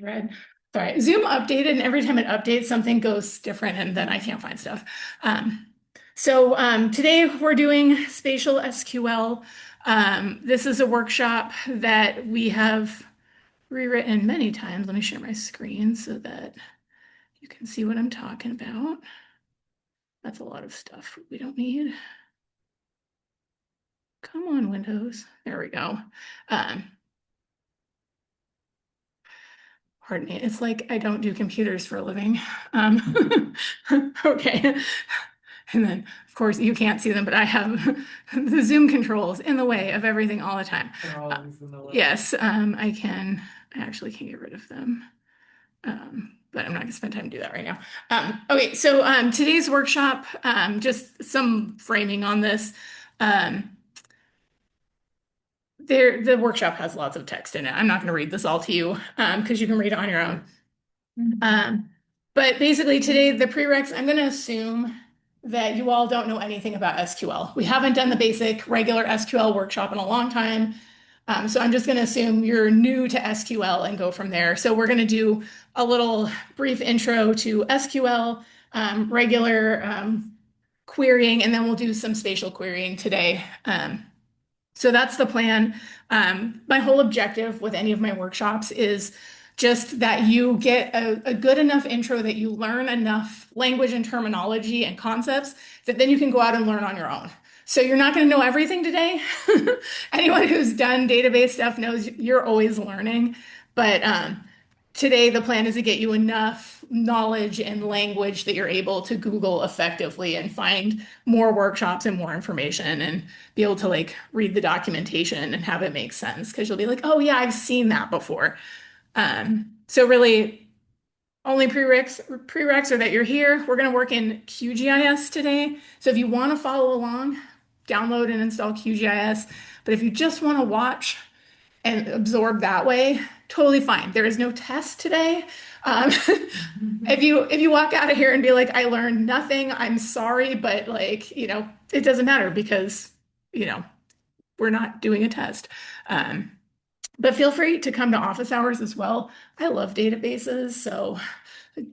Red. Sorry, Zoom updated, and every time it updates, something goes different, and then I can't find stuff. Today we're doing spatial SQL. This is a workshop that we have rewritten many times. Let me share my screen so that you can see what I'm talking about. That's a lot of stuff we don't need. Come on, Windows. There we go. Um, Pardon me. It's like I don't do computers for a living. Okay. And then, of course, you can't see them, but I have the Zoom controls in the way of everything all the time. Yes, I actually can get rid of them. But I'm not gonna spend time to do that right now. Okay, so today's workshop, just some framing on this. Um, the workshop has lots of text in it. I'm not gonna read this all to you, because you can read it on your own. But basically today, the prereqs, I'm gonna assume that you all don't know anything about SQL. We haven't done the basic regular SQL workshop in a long time. So I'm just going to assume you're new to SQL and go from there. So we're going to do a little brief intro to SQL, regular querying, and then we'll do some spatial querying today. So that's the plan. My whole objective with any of my workshops is just that you get a good enough intro that you learn enough language and terminology and concepts that then you can go out and learn on your own. So you're not going to know everything today. Anyone who's done database stuff knows you're always learning. But today the plan is to get you enough knowledge and language that you're able to Google effectively and find more workshops and more information and be able to like read the documentation and have it make sense because you'll be like, oh yeah, I've seen that before. So really only prereqs are that you're here. We're going to work in QGIS today. So if you want to follow along, download and install QGIS. But if you just want to watch and absorb that way, totally fine. There is no test today. If you walk out of here and be like, I learned nothing, I'm sorry, but like, it doesn't matter because, we're not doing a test. But feel free to come to office hours as well. I love databases, so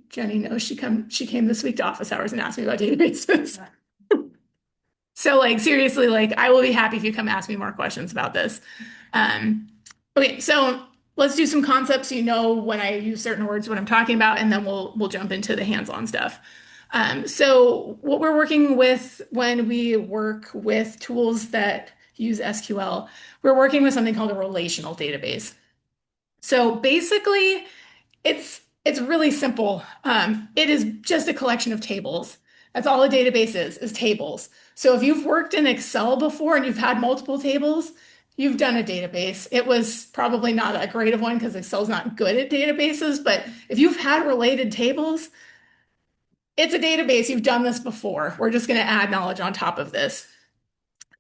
Jenny knows she came this week to office hours and asked me about databases. So like seriously, like I will be happy if you come ask me more questions about this. Okay, so let's do some concepts so you know when I use certain words what I'm talking about, and then we'll jump into the hands-on stuff. So what we're working with when we work with tools that use SQL, we're working with something called a relational database. So basically, it's really simple. It is just a collection of tables. That's all a database is tables. So if you've worked in Excel before and you've had multiple tables, you've done a database. It was probably not that great of one because Excel's not good at databases, but if you've had related tables, it's a database. You've done this before. We're just going to add knowledge on top of this.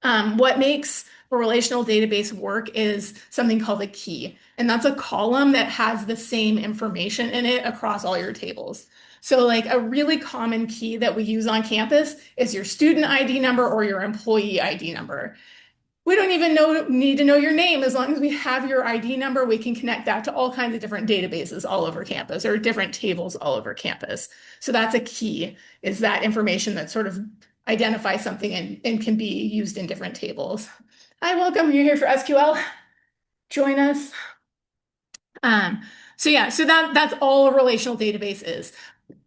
What makes a relational database work is something called a key, and that's a column that has the same information in it across all your tables. So like a really common key that we use on campus is your student ID number or your employee ID number. We don't even need to know your name. As long as we have your ID number, we can connect that to all kinds of different databases all over campus or different tables all over campus. So that's a key, is that information that sort of identifies something and can be used in different tables. Hi, welcome. You're here for SQL. Join us. So that's all a relational database is.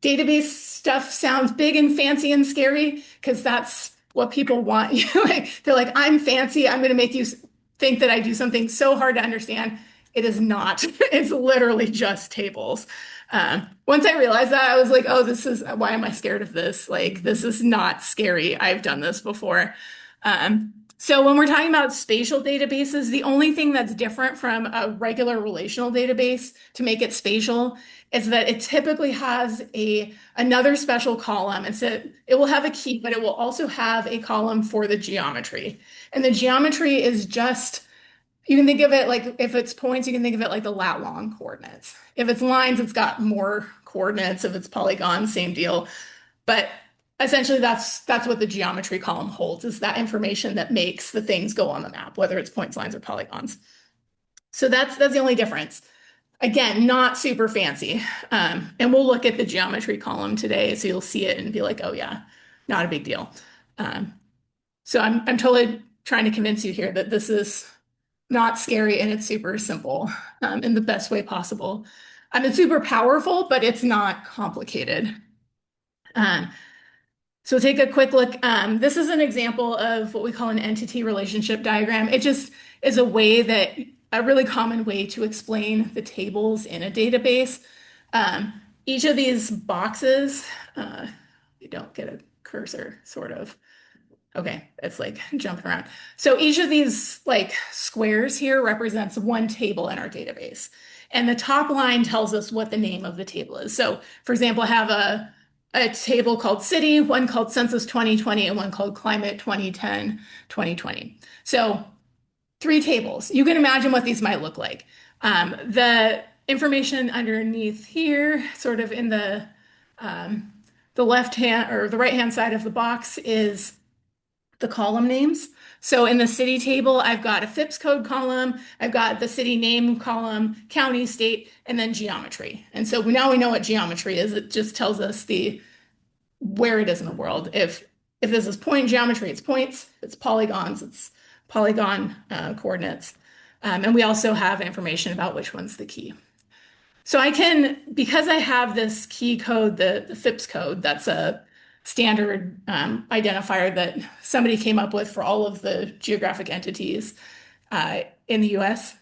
Database stuff sounds big and fancy and scary because that's what people want. They're like, I'm fancy. I'm going to make you think that I do something so hard to understand. It is not. It's literally just tables. Once I realized that, I was like, oh, why am I scared of this? Like, this is not scary. I've done this before. So when we're talking about spatial databases, the only thing that's different from a regular relational database to make it spatial is that it typically has another special column. And so it will have a key, but it will also have a column for the geometry. And the geometry is just, you can think of it like, if it's points, you can think of it like the lat long coordinates. If it's lines, it's got more coordinates. If it's polygons, same deal. But essentially, that's what the geometry column holds, is that information that makes the things go on the map, whether it's points, lines, or polygons. So that's the only difference. Again, not super fancy. And we'll look at the geometry column today, so you'll see it and be like, oh yeah, not a big deal. Um, so I'm totally trying to convince you here that this is not scary and it's super simple in the best way possible. It's super powerful, but it's not complicated. Um, so we'll take a quick look. This is an example of what we call an entity relationship diagram. It just is a really common way to explain the tables in a database. Um, each of these boxes, you don't get a cursor, sort of. Okay, it's like jumping around. So each of these like squares here represents one table in our database. And the top line tells us what the name of the table is. So for example, I have a table called city, one called census 2020, and one called climate 2010, 2020. So three tables. You can imagine what these might look like. The information underneath here, sort of in the left hand or the right hand side of the box is the column names. So in the city table, I've got a FIPS code column, I've got the city name column, county, state, and then geometry. And so now we know what geometry is. It just tells us the where it is in the world. If this is point geometry, it's points. If it's polygons, it's polygon coordinates. And we also have information about which one's the key. So I can, because I have this key code, the FIPS code, that's a standard identifier that somebody came up with for all of the geographic entities in the US.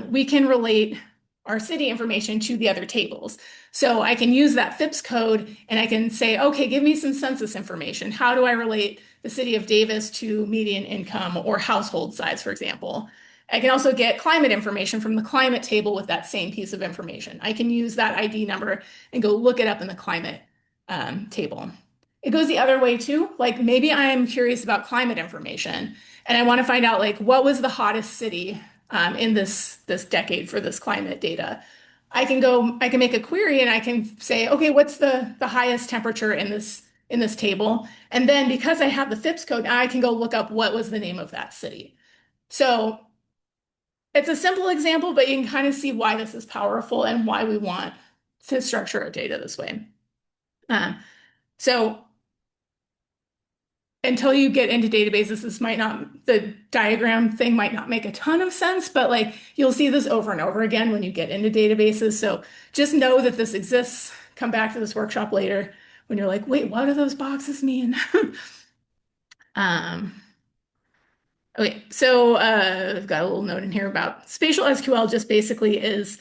We can relate our city information to the other tables. So I can use that FIPS code and I can say, okay, give me some census information. How do I relate the city of Davis to median income or household size, for example? I can also get climate information from the climate table with that same piece of information. I can use that ID number and go look it up in the climate table. It goes the other way too. Like maybe I'm curious about climate information and I want to find out like what was the hottest city in this decade for this climate data. I can make a query and I can say, okay, what's the highest temperature in this table? And then because I have the FIPS code, now I can go look up what was the name of that city. So it's a simple example, but you can kind of see why this is powerful and why we want to structure our data this way. So until you get into databases, the diagram thing might not make a ton of sense, but like you'll see this over and over again when you get into databases. So just know that this exists. Come back to this workshop later when you're like, wait, what do those boxes mean? Um, okay, so I've got a little note in here about spatial SQL just basically is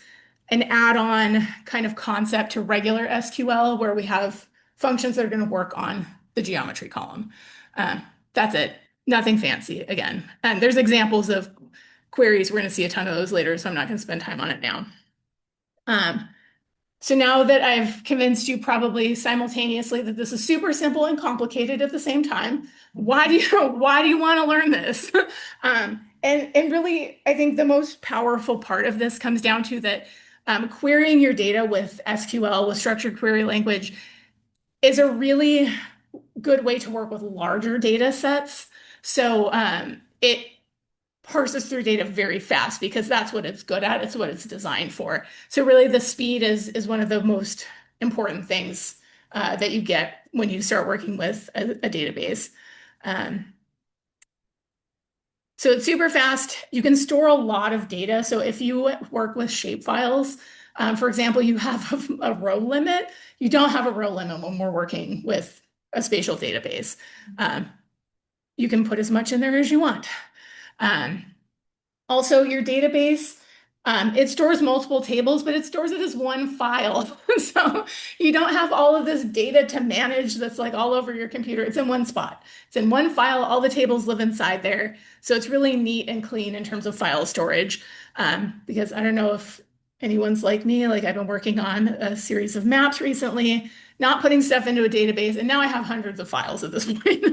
an add-on kind of concept to regular SQL where we have functions that are going to work on the geometry column. That's it. Nothing fancy again. And there's examples of queries. We're going to see a ton of those later, so I'm not going to spend time on it now. So now that I've convinced you probably simultaneously that this is super simple and complicated at the same time, why do you want to learn this? And really, I think the most powerful part of this comes down to that querying your data with SQL, with structured query language, is a really good way to work with larger data sets. So it parses through data very fast because that's what it's good at. It's what it's designed for. So really the speed is one of the most important things that you get when you start working with a database. So it's super fast. You can store a lot of data. So if you work with shapefiles, for example, you have a row limit. You don't have a row limit when we're working with a spatial database. You can put as much in there as you want. Also, your database, it stores multiple tables, but it stores it as one file. So you don't have all of this data to manage that's like all over your computer. It's in one spot. It's in one file. All the tables live inside there. So it's really neat and clean in terms of file storage. Because I don't know if anyone's like me, like I've been working on a series of maps recently, not putting stuff into a database, and now I have hundreds of files at this point,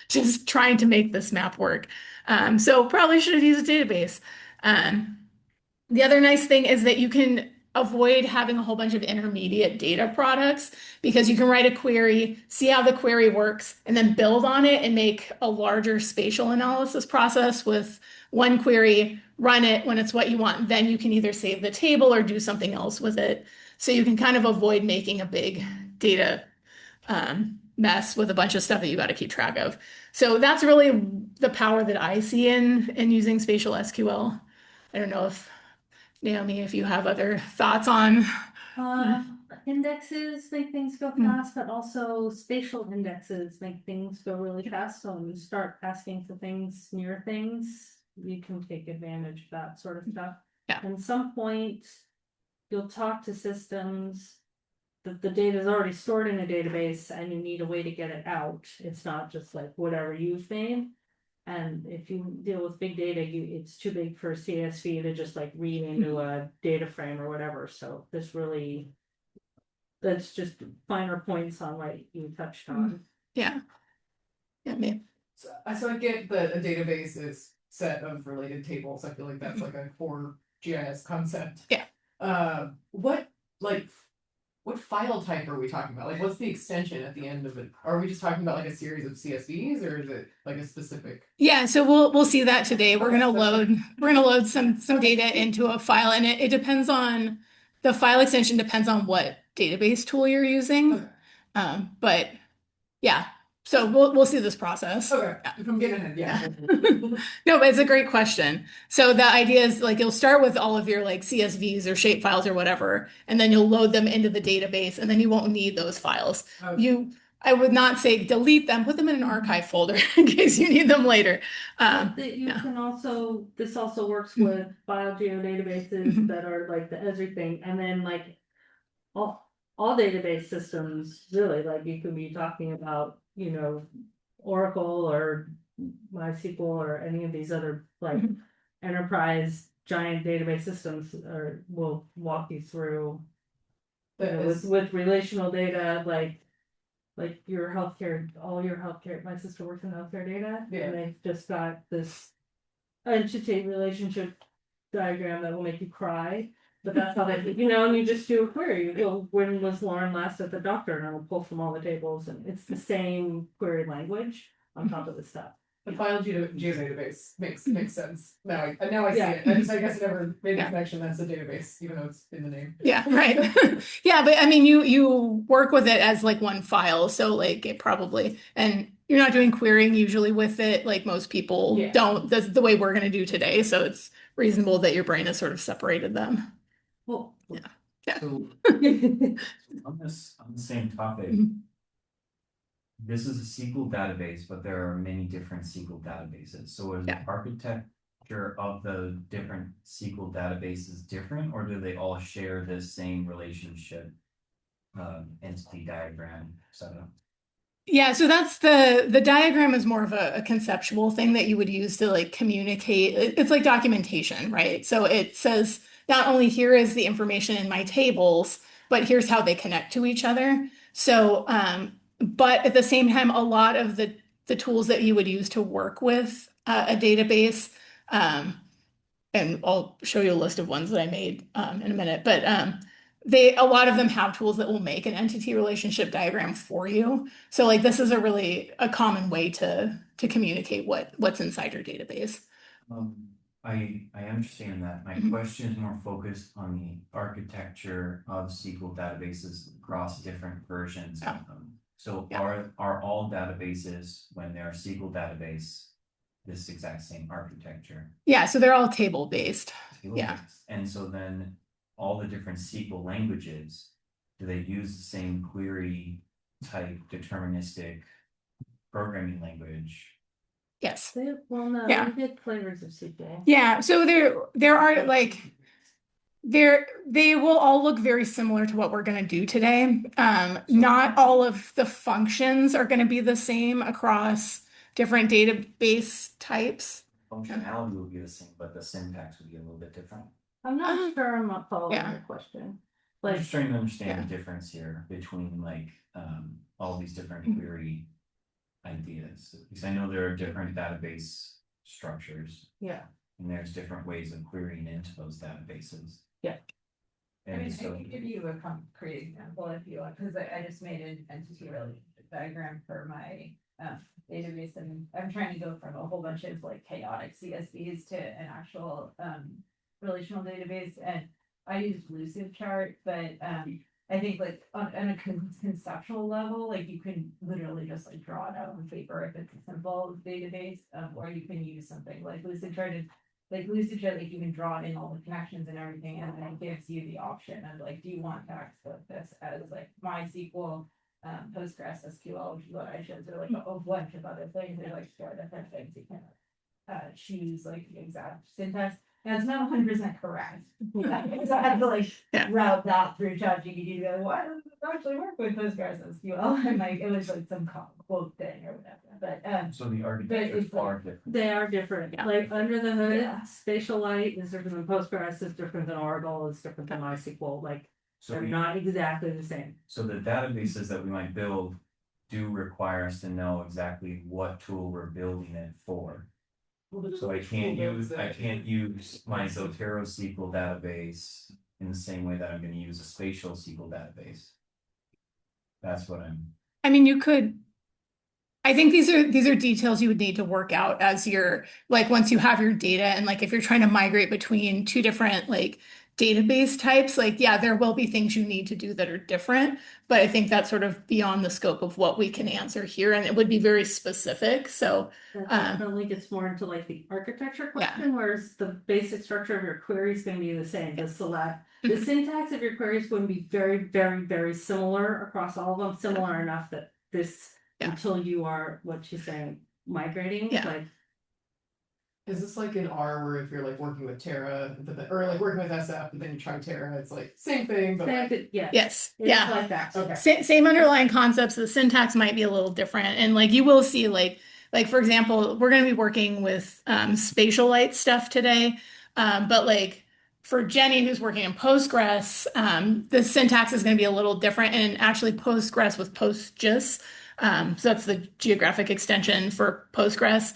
just trying to make this map work. So probably should have used a database. The other nice thing is that you can avoid having a whole bunch of intermediate data products because you can write a query, see how the query works, and then build on it and make a larger spatial analysis process with one query run it when it's what you want. Then you can either save the table or do something else with it. So you can kind of avoid making a big data mess with a bunch of stuff that you got to keep track of. So that's really the power that I see in using spatial SQL. I don't know if Naomi, if you have other thoughts on. Indexes make things go fast, but also spatial indexes make things go really fast. So when you start asking for things near things, you can take advantage of that sort of stuff. Yeah. And some point, you'll talk to systems that the data is already stored in a database and you need a way to get it out. It's not just like whatever you've made. And if you deal with big data, it's too big for CSV to just like read into a data frame or whatever. So that's just finer points on what you touched on. Yeah. Yeah, me. So I get that a database is set of related tables. I feel like that's like a core GIS concept. Yeah. What file type are we talking about? Like, what's the extension at the end of it? Are we just talking about like a series of CSVs, or is it like a specific? Yeah, so we'll see that today. We're gonna load some data into a file, and it depends on the file extension depends on what database tool you're using. Okay. But yeah, so we'll see this process. Okay. If I'm getting it, yeah. No, but it's a great question. So the idea is like you'll start with all of your like CSVs or shape files or whatever, and then you'll load them into the database, and then you won't need those files. Okay. I would not say delete them, put them in an archive folder in case you need them later. Can also, this also works with file geodatabases that are like the Esri thing, and then like all database systems, really, like you could be talking about, Oracle or MySQL or any of these other like enterprise giant database systems will walk you through with relational data, like your healthcare, all your healthcare. My sister works in healthcare data, Yeah. and they've just got this entity relationship diagram that will make you cry. But that's how they, and you just do a query. You go, when was Lauren last at the doctor? And it'll pull from all the tables, and it's the same query language on top of the stuff. The file geodatabase makes sense. Now I see it. I guess I never made the connection that's a database, even though it's in the name. Yeah, right. Yeah, but I mean you work with it as like one file, so like it probably, and you're not doing querying usually with it like most people don't. That's the way we're gonna do today, so it's reasonable that your brain has sort of separated them. Well, Yeah. So on the same topic, this is a SQL database, but there are many different SQL databases. So is the architecture of the different SQL databases different, or do they all share this same relationship entity diagram setup? Yeah, so that's the diagram is more of a conceptual thing that you would use to like communicate. It's like documentation, right? So it says not only here is the information in my tables, but here's how they connect to each other. So, but at the same time, a lot of the tools that you would use to work with a database, and I'll show you a list of ones that I made in a minute, but a lot of them have tools that will make an entity relationship diagram for you. So like this is a common way to communicate what's inside your database. I understand that. My question is more focused on the architecture of SQL databases across different versions of them. So are all databases, when they're a SQL database, this exact same architecture? Yeah, so they're all table based. Yeah. And so then all the different SQL languages, do they use the same query type deterministic programming language? Yes. Well, no, we did flavors of SQL. Yeah, so there are like they will all look very similar to what we're going to do today. Not all of the functions are going to be the same across different database types. Functionality will be the same, but the syntax would be a little bit different. I'm not sure I'm not following your question. I'm just trying to understand the difference here between like all these different query ideas, because I know there are different database structures. Yeah. And there's different ways of querying into those databases. Yeah. And I so can give you a concrete example if you want, because I just made an entity relationship diagram for my database, and I'm trying to go from a whole bunch of like chaotic CSVs to an actual relational database, and I use Lucid chart, but I think like on a conceptual level, like you can literally just like draw it out on paper if it's a simple database, or you can use something like Lucid chart. And like Lucid chart, like you can draw in all the connections and everything, and then it gives you the option of like, do you want to access this as like MySQL, Postgres, SQL, which is what I showed, or like a bunch of other things. There's like four different things you can choose like the exact syntax. And it's not 100% correct. Because I had to like route that through ChatGPT to be like, why does this actually work with Postgres SQL? And like it was like some quote thing or whatever. But So the architectures it's like- are different. They are different, Yeah. like under the hood, Yeah. spatialite is different than Postgres, is different than Oracle, is different than MySQL, like So they're we, not exactly the same. so the databases that we might build do require us to know exactly what tool we're building it for. So I can't use my Zotero SQL database in the same way that I'm gonna use a spatial SQL database. That's what I mean, you could. I think these are details you would need to work out as you're like once you have your data and like if you're trying to migrate between two different like database types, like yeah, there will be things you need to do that are different, but I think that's sort of beyond the scope of what we can answer here, and it would be very specific. So That definitely gets more into like the architecture question, whereas the basic structure of your query is going to be the same. The select, the syntax of your query is going to be very, very, very similar across all of them, similar enough that this until you are what she's saying migrating. Like, is this like in R where if you're like working with Terra, or like working with SF, but then you try Terra, it's like same thing, but like, yes, it's like that. okay. Same underlying concepts. The syntax might be a little different, and like you will see like for example, we're going to be working with spatialite stuff today, but like for Jenny who's working in Postgres, the syntax is going to be a little different, and actually Postgres with PostGIS, so that's the geographic extension for Postgres.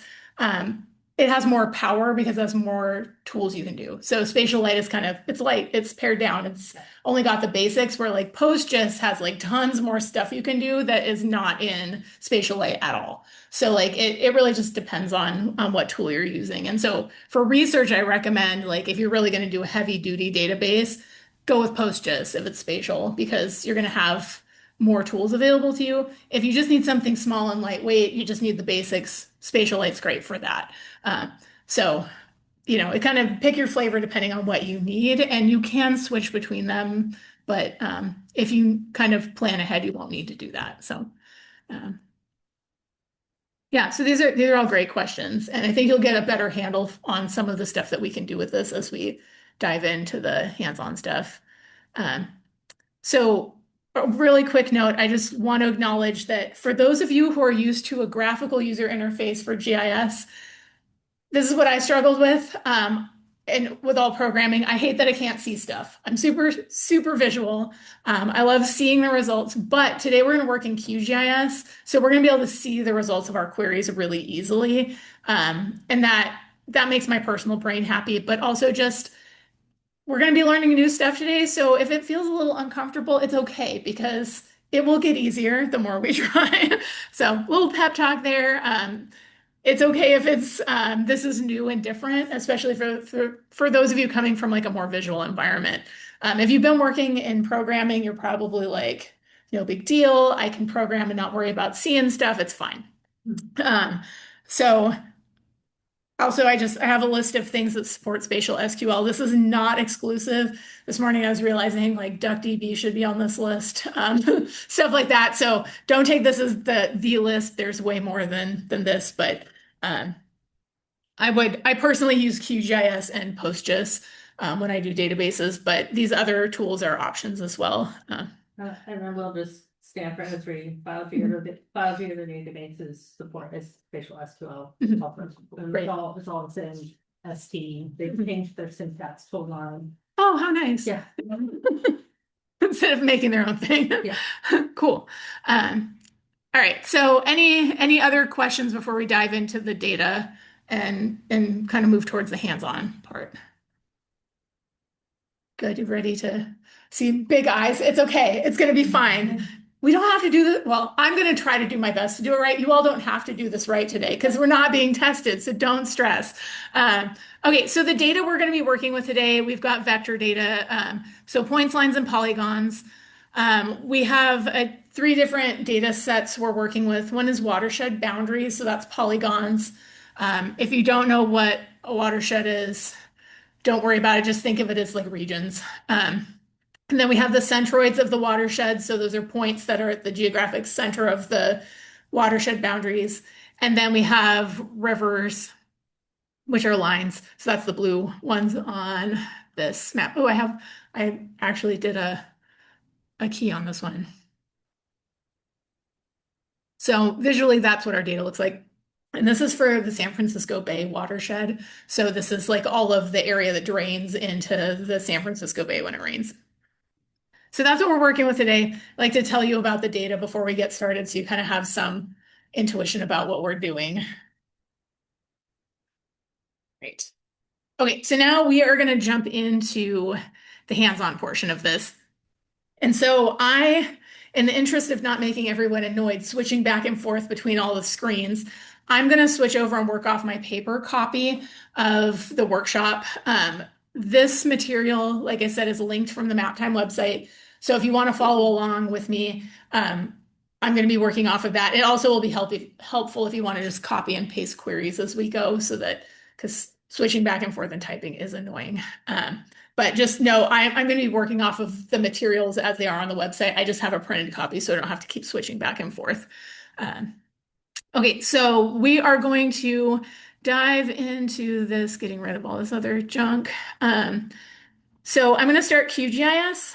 It has more power because it has more tools you can do. So spatialite is kind of it's light, it's pared down, it's only got the basics, where like PostGIS has like tons more stuff you can do that is not in spatialite at all. So like it really just depends on what tool you're using. And so for research, I recommend like if you're really going to do a heavy duty database, go with PostGIS if it's spatial, because you're going to have more tools available to you. If you just need something small and lightweight, you just need the basics. Spatialite's great for that. So it kind of pick your flavor depending on what you need, and you can switch between them. But if you kind of plan ahead, you won't need to do that. So, yeah, so these are all great questions, and I think you'll get a better handle on some of the stuff that we can do with this as we dive into the hands-on stuff. So, a really quick note, I just want to acknowledge that for those of you who are used to a graphical user interface for GIS, this is what I struggled with. And with all programming, I hate that I can't see stuff. I'm super, super visual. I love seeing the results, but today we're going to work in QGIS. So we're going to be able to see the results of our queries really easily. And that makes my personal brain happy, but also just we're going to be learning new stuff today. So if it feels a little uncomfortable, it's okay because it will get easier the more we try. So a little pep talk there. It's okay if it's this is new and different, especially for those of you coming from like a more visual environment. If you've been working in programming, you're probably like, no big deal. I can program and not worry about seeing stuff. It's fine. So also, I have a list of things that support spatial SQL. This is not exclusive. This morning I was realizing like DuckDB should be on this list, stuff like that. So don't take this as the list. There's way more than this, but I personally use QGIS and PostGIS when I do databases, but these other tools are options as well. And then we'll just stand for history, file viewer databases support as spatial SQL. And Great. It's all the same ST. They've changed their syntax to align. Oh, how nice. Yeah. Instead of making their own thing. Yeah. Cool. All right. So any other questions before we dive into the data and kind of move towards the hands-on part? Good. You ready to see big eyes? It's okay. It's going to be fine. We don't have to do the, well, I'm going to try to do my best to do it right. You all don't have to do this right today because we're not being tested, so don't stress. Okay, so the data we're going to be working with today, we've got vector data, so points, lines, and polygons. We have three different data sets we're working with. One is watershed boundaries, so that's polygons. If you don't know what a watershed is, don't worry about it. Just think of it as like regions. And then we have the centroids of the watershed. So those are points that are at the geographic center of the watershed boundaries. And then we have rivers, which are lines. So that's the blue ones on this map. Oh, I actually did a key on this one. So visually, that's what our data looks like. And this is for the San Francisco Bay watershed. So this is like all of the area that drains into the San Francisco Bay when it rains. So that's what we're working with today. I'd like to tell you about the data before we get started so you kind of have some intuition about what we're doing. Great. Okay, so now we are going to jump into the hands-on portion of this. And so in the interest of not making everyone annoyed, switching back and forth between all the screens, I'm going to switch over and work off my paper copy of the workshop. This material, like I said, is linked from the MapTime website. So if you want to follow along with me, I'm going to be working off of that. It also will be helpful if you want to just copy and paste queries as we go so that, because switching back and forth and typing is annoying. But just know I'm going to be working off of the materials as they are on the website. I just have a printed copy so I don't have to keep switching back and forth. Okay, so we are going to dive into this, getting rid of all this other junk. So I'm going to start QGIS,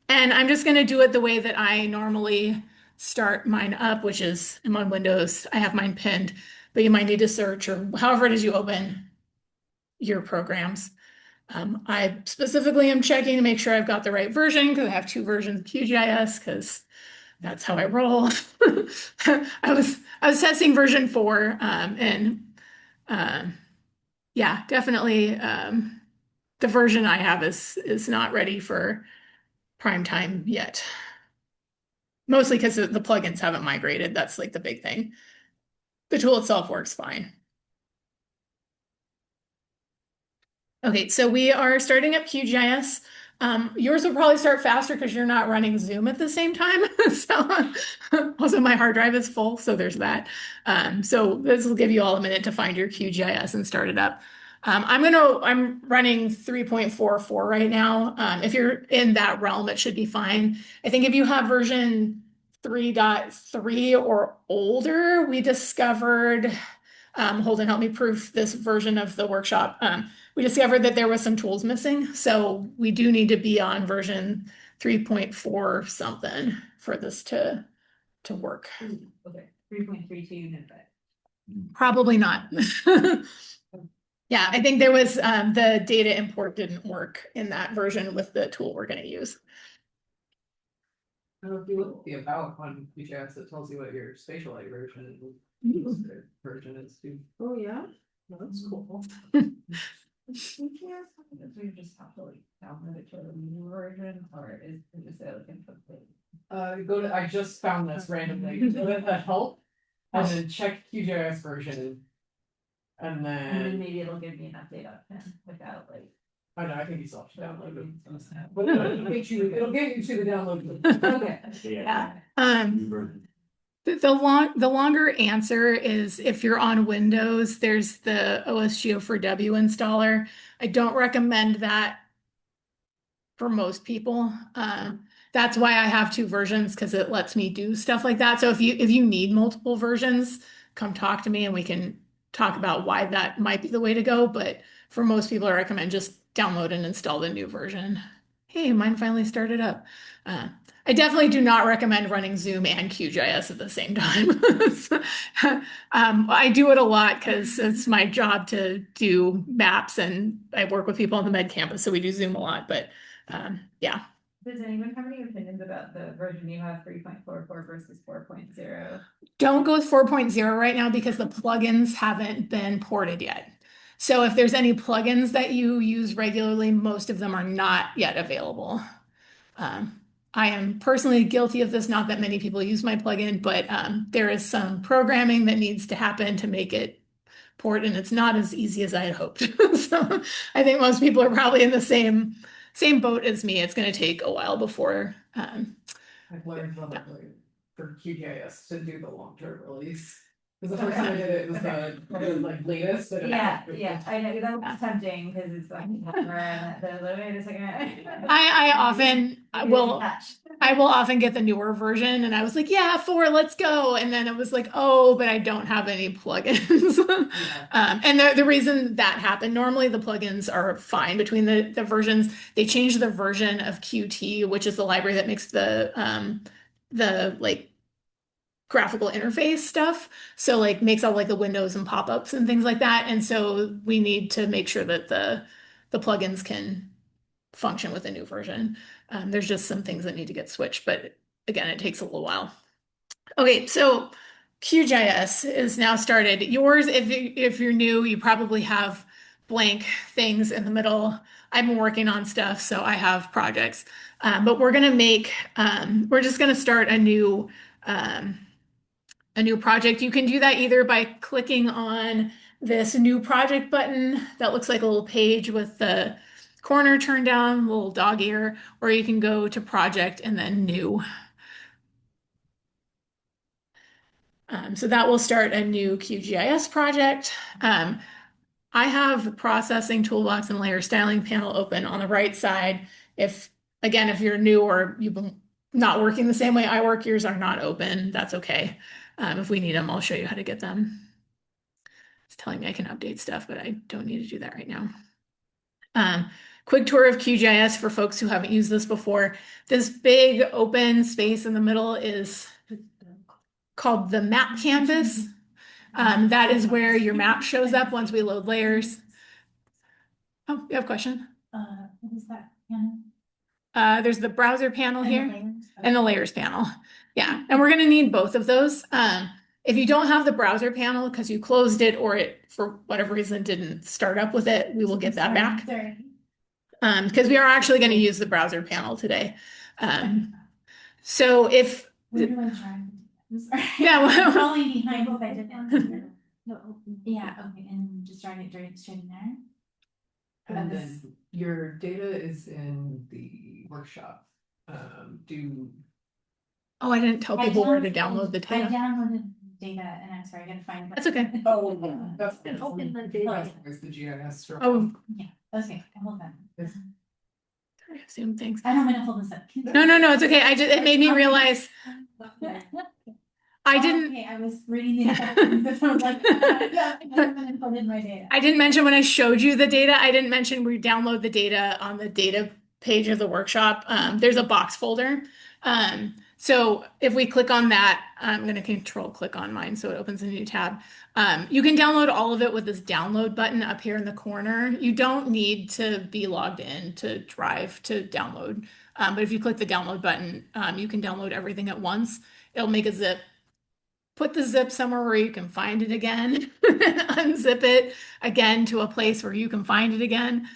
and I'm just going to do it the way that I normally start mine up, which is I'm on Windows. I have mine pinned, but you might need to search or however it is you open your programs. I specifically am checking to make sure I've got the right version because I have two versions of QGIS because that's how I roll. I was testing version 4, and yeah, definitely the version I have is not ready for prime time yet. Mostly because the plugins haven't migrated. That's like the big thing. The tool itself works fine. Okay, so we are starting up QGIS. Yours will probably start faster because you're not running Zoom at the same time. So also my hard drive is full, so there's that. So this will give you all a minute to find your QGIS and start it up. I'm running 3.44 right now. If you're in that realm, it should be fine. I think if you have version 3.3 or older, we discovered, Holden help me proof this version of the workshop. We discovered that there was some tools missing. So we do need to be on version 3.4 something for this to work. Okay, 3.32 unit. Probably not. Yeah, I think there was the data import didn't work in that version with the tool we're going to use. I don't know if you look at the about on QGIS, it tells you what your spatialite version is too. Oh, yeah? That's cool. We just have to like download it to a new version, or is it like incomplete? I just found this randomly. Go to the help and then check QGIS version. And And then then maybe it'll give me an update up and without like. I know I think you still have to download it. But it'll get you to the download. Okay. Yeah. The longer answer is if you're on Windows, there's the OSGeo4W installer. I don't recommend that for most people. That's why I have two versions because it lets me do stuff like that. So if you need multiple versions, come talk to me and we can talk about why that might be the way to go. But for most people, I recommend just download and install the new version. Hey, mine finally started up. I definitely do not recommend running Zoom and QGIS at the same time. I do it a lot because it's my job to do maps and I work with people on the med campus, so we do Zoom a lot. But yeah. Does anyone have any opinions about the version you have, 3.44 versus 4.0? Don't go with 4.0 right now because the plugins haven't been ported yet. So if there's any plugins that you use regularly, most of them are not yet available. I am personally guilty of this, not that many people use my plugin, but there is some programming that needs to happen to make it port, and it's not as easy as I had hoped. So I think most people are probably in the same boat as me. It's going to take a while before. I've learned how to like for QGIS to do the long-term release. Because the first time I did it was the like latest. That it Yeah, had. yeah, I know, that was tempting, because it's like, wait a second. I often I will often get the newer version, and I was like, yeah, 4, let's go. And then it was like, oh, but I don't have any plugins. And the reason that happened, normally the plugins are fine between the versions. They changed the version of Qt, which is the library that makes the like graphical interface stuff. So like makes all like the windows and pop-ups and things like that. And so we need to make sure that the plugins can function with a new version. There's just some things that need to get switched, but again, it takes a little while. Okay, so QGIS is now started. Yours, if you're new, you probably have blank things in the middle. I've been working on stuff, so I have projects. But we're just gonna start um, a new project. You can do that either by clicking on this new project button that looks like a little page with the corner turned down, little dog ear, or you can go to project and then new. So that will start a new QGIS project. I have processing toolbox and layer styling panel open on the right side. If you're new or you've been not working the same way I work, yours are not open, that's okay. If we need them, I'll show you how to get them. It's telling me I can update stuff, but I don't need to do that right now. Quick tour of QGIS for folks who haven't used this before. This big open space in the middle is called the map canvas. That is where your map shows up once we load layers. Oh, you have a question? What is that? Hannah? There's the browser panel And the here layers? and the layers panel. Yeah, and we're going to need both of those. If you don't have the browser panel because you closed it or it, for whatever reason, didn't start up with it, we will get that back. Sorry. Because we are actually going to use the browser panel today. So if Where do I try? I'm sorry. Yeah, well- I'm falling behind if I did that. Yeah, okay, and just drag it straight in there. And then your data is in the workshop. Oh, I didn't tell people where to download the I data. downloaded data and I'm sorry, I gotta find. That's okay. That's Open the data. data. Is the GIS. Oh, Yeah, okay, hold on. Yes. sorry, Zoom things. I don't want to hold this up. No, it's okay. It made me realize I didn't. Okay, I was reading the instructions, so I was like, I haven't inputted my data. I didn't mention when I showed you the data, I didn't mention we download the data on the data page of the workshop. There's a box folder. So if we click on that, I'm going to control click on mine so it opens a new tab. You can download all of it with this download button up here in the corner. You don't need to be logged in to Drive to download. But if you click the download button, you can download everything at once. It'll make a zip. Put the zip somewhere where you can find it again, unzip it again to a place where you can find it again.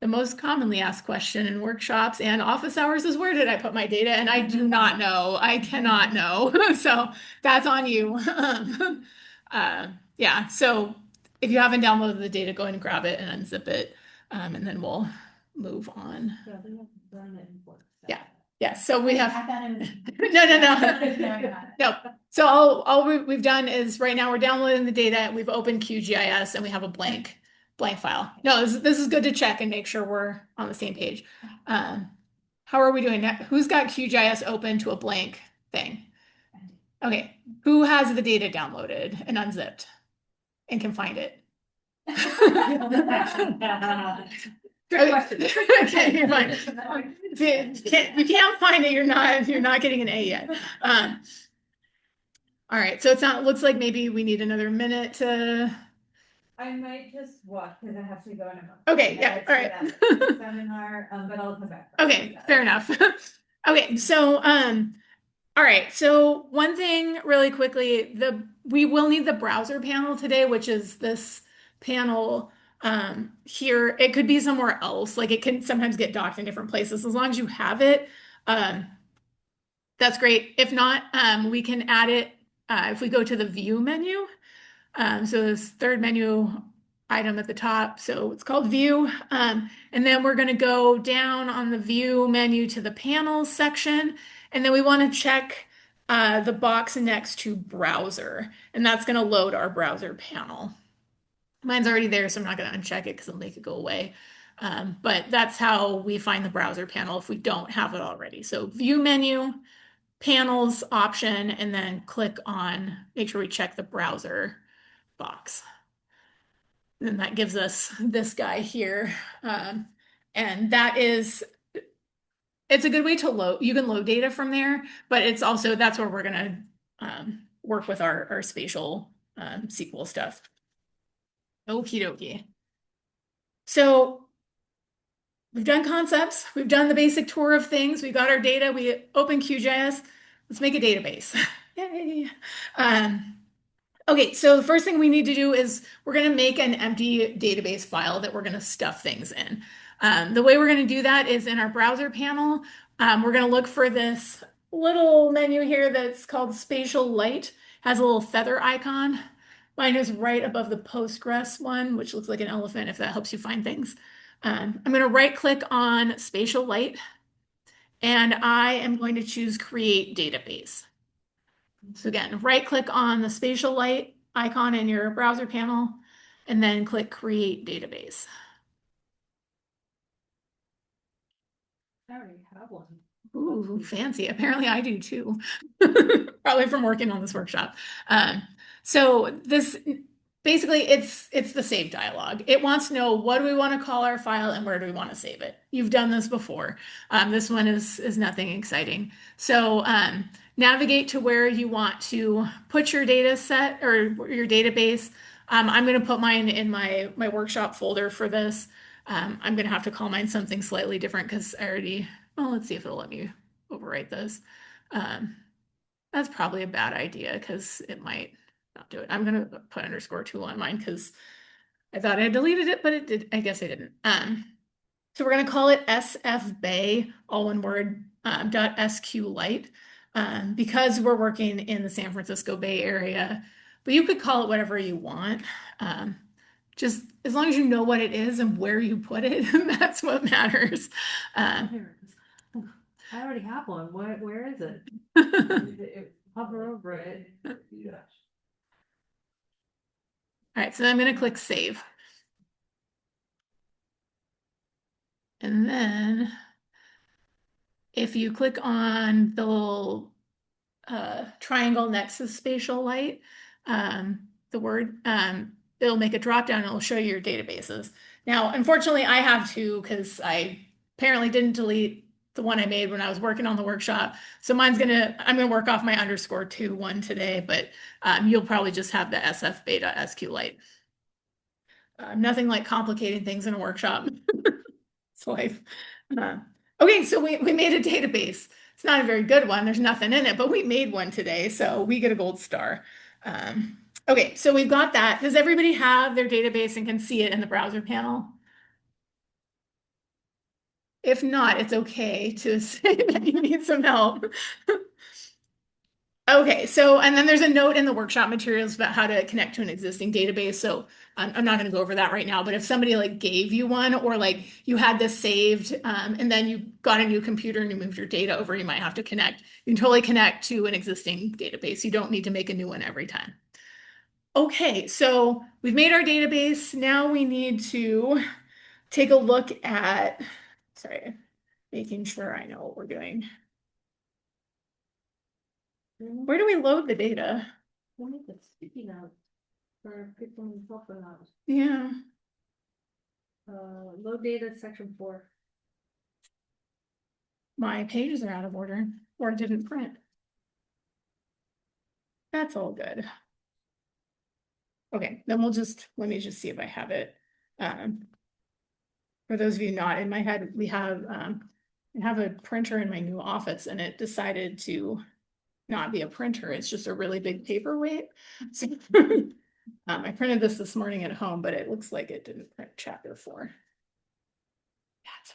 The most commonly asked question in workshops and office hours is where did I put my data? And I do not know. I cannot know. So that's on you. Yeah, so if you haven't downloaded the data, go ahead and grab it and unzip it. And then we'll move on. Yeah, so we have. I thought it was. No. No. So all we've done is right now we're downloading the data. We've opened QGIS and we have a blank file. No, this is good to check and make sure we're on the same page. How are we doing that? Who's got QGIS open to a blank thing? Okay. Who has the data downloaded and unzipped and can find it? Okay, you're fine. If you can't find it, you're not getting an A yet. All right, so looks like maybe we need another minute to. I might just watch because I have to go in a moment. Okay, yeah, all right. Seminar, but I'll come back. Okay, fair enough. Okay, so all right, so one thing really quickly, we will need the browser panel today, which is this panel here. It could be somewhere else, like it can sometimes get docked in different places. As long as you have it, That's great. If not, we can add it if we go to the view menu. So this third menu item at the top, so it's called view. And then we're going to go down on the view menu to the panels section. And then we want to check the box next to browser. And that's going to load our browser panel. Mine's already there, so I'm not going to uncheck it because it'll make it go away. But that's how we find the browser panel if we don't have it already. So view menu, panels option, and then click on, make sure we check the browser box. And that gives us this guy here. And that is, it's a good way to load, you can load data from there, but it's also, that's where we're going to work with our spatial SQL stuff. Okie dokie. So we've done concepts, we've done the basic tour of things, we got our data, we open QGIS, let's make a database. Yay. Okay, so the first thing we need to do is we're going to make an empty database file that we're going to stuff things in. The way we're going to do that is in our browser panel. We're going to look for this little menu here that's called spatialite, has a little feather icon. Mine is right above the Postgres one, which looks like an elephant if that helps you find things. I'm going to right click on spatialite and I am going to choose create database. So again, right click on the spatialite icon in your browser panel and then click create database. I already have one. Ooh, fancy. Apparently I do too. Probably from working on this workshop. So this basically it's the save dialog. It wants to know what do we want to call our file and where do we want to save it. You've done this before. This one is nothing exciting. So navigate to where you want to put your data set or your database. I'm going to put mine in my workshop folder for this. I'm going to have to call mine something slightly different because I already, well, let's see if it'll let me overwrite this. That's probably a bad idea because it might not do it. I'm going to put _tool on mine because I thought I had deleted it, but it did. I guess I didn't. So we're going to call it sfbay, all one word, .sqlite, because we're working in the San Francisco Bay Area, but you could call it whatever you want. Just as long as you know what it is and where you put it, that's what matters. Here it is. I already have one. Where is it? Hover over it. Yeah. All right, so I'm going to click save. And then if you click on the little triangle next to spatialite, the word, it'll make a drop down and it'll show you your databases. Now, unfortunately, I have two because I apparently didn't delete the one I made when I was working on the workshop. So I'm gonna work off my _2 one today, but you'll probably just have the sfbay.sqlite. Nothing like complicating things in a workshop. It's life. Okay, so we made a database. It's not a very good one. There's nothing in it, but we made one today, so we get a gold star. Okay, so we've got that. Does everybody have their database and can see it in the browser panel? If not, it's okay to say that you need some help. Okay, so, and then there's a note in the workshop materials about how to connect to an existing database. So I'm not going to go over that right now, but if somebody like gave you one or like you had this saved and then you got a new computer and you moved your data over, you might have to connect. You can totally connect to an existing database. You don't need to make a new one every time. Okay, so we've made our database. Now we need to take a look at, sorry, making sure I know what we're doing. Where do we load the data? Let me get sticky notes for people who help out. Yeah. Load data section 4. My pages are out of order or didn't print. That's all good. Okay, then let me just see if I have it. For those of you not in my head, I have a printer in my new office and it decided to not be a printer. It's just a really big paperweight. So, I printed this morning at home, but it looks like it didn't print chapter 4. That's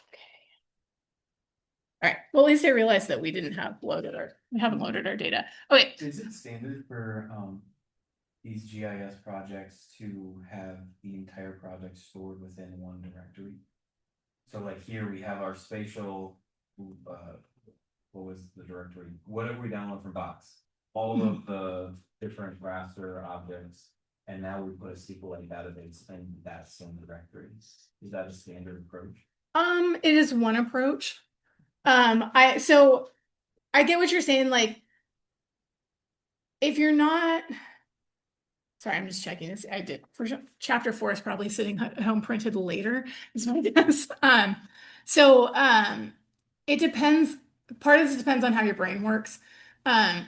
All right. Well, at least I realized that we haven't loaded our data. Okay. Is it standard for these GIS projects to have the entire project stored within one directory? So like here we have our spatial, what was the directory? Whatever we download from Box, all of the different raster objects, and now we put a SQLite database in that same directory. Is that a standard approach? It is one approach. I get what you're saying. Like, if you're not, sorry, I'm just checking this. I did for chapter 4 is probably sitting at home printed later, is my guess. It depends. Part of this depends on how your brain works. And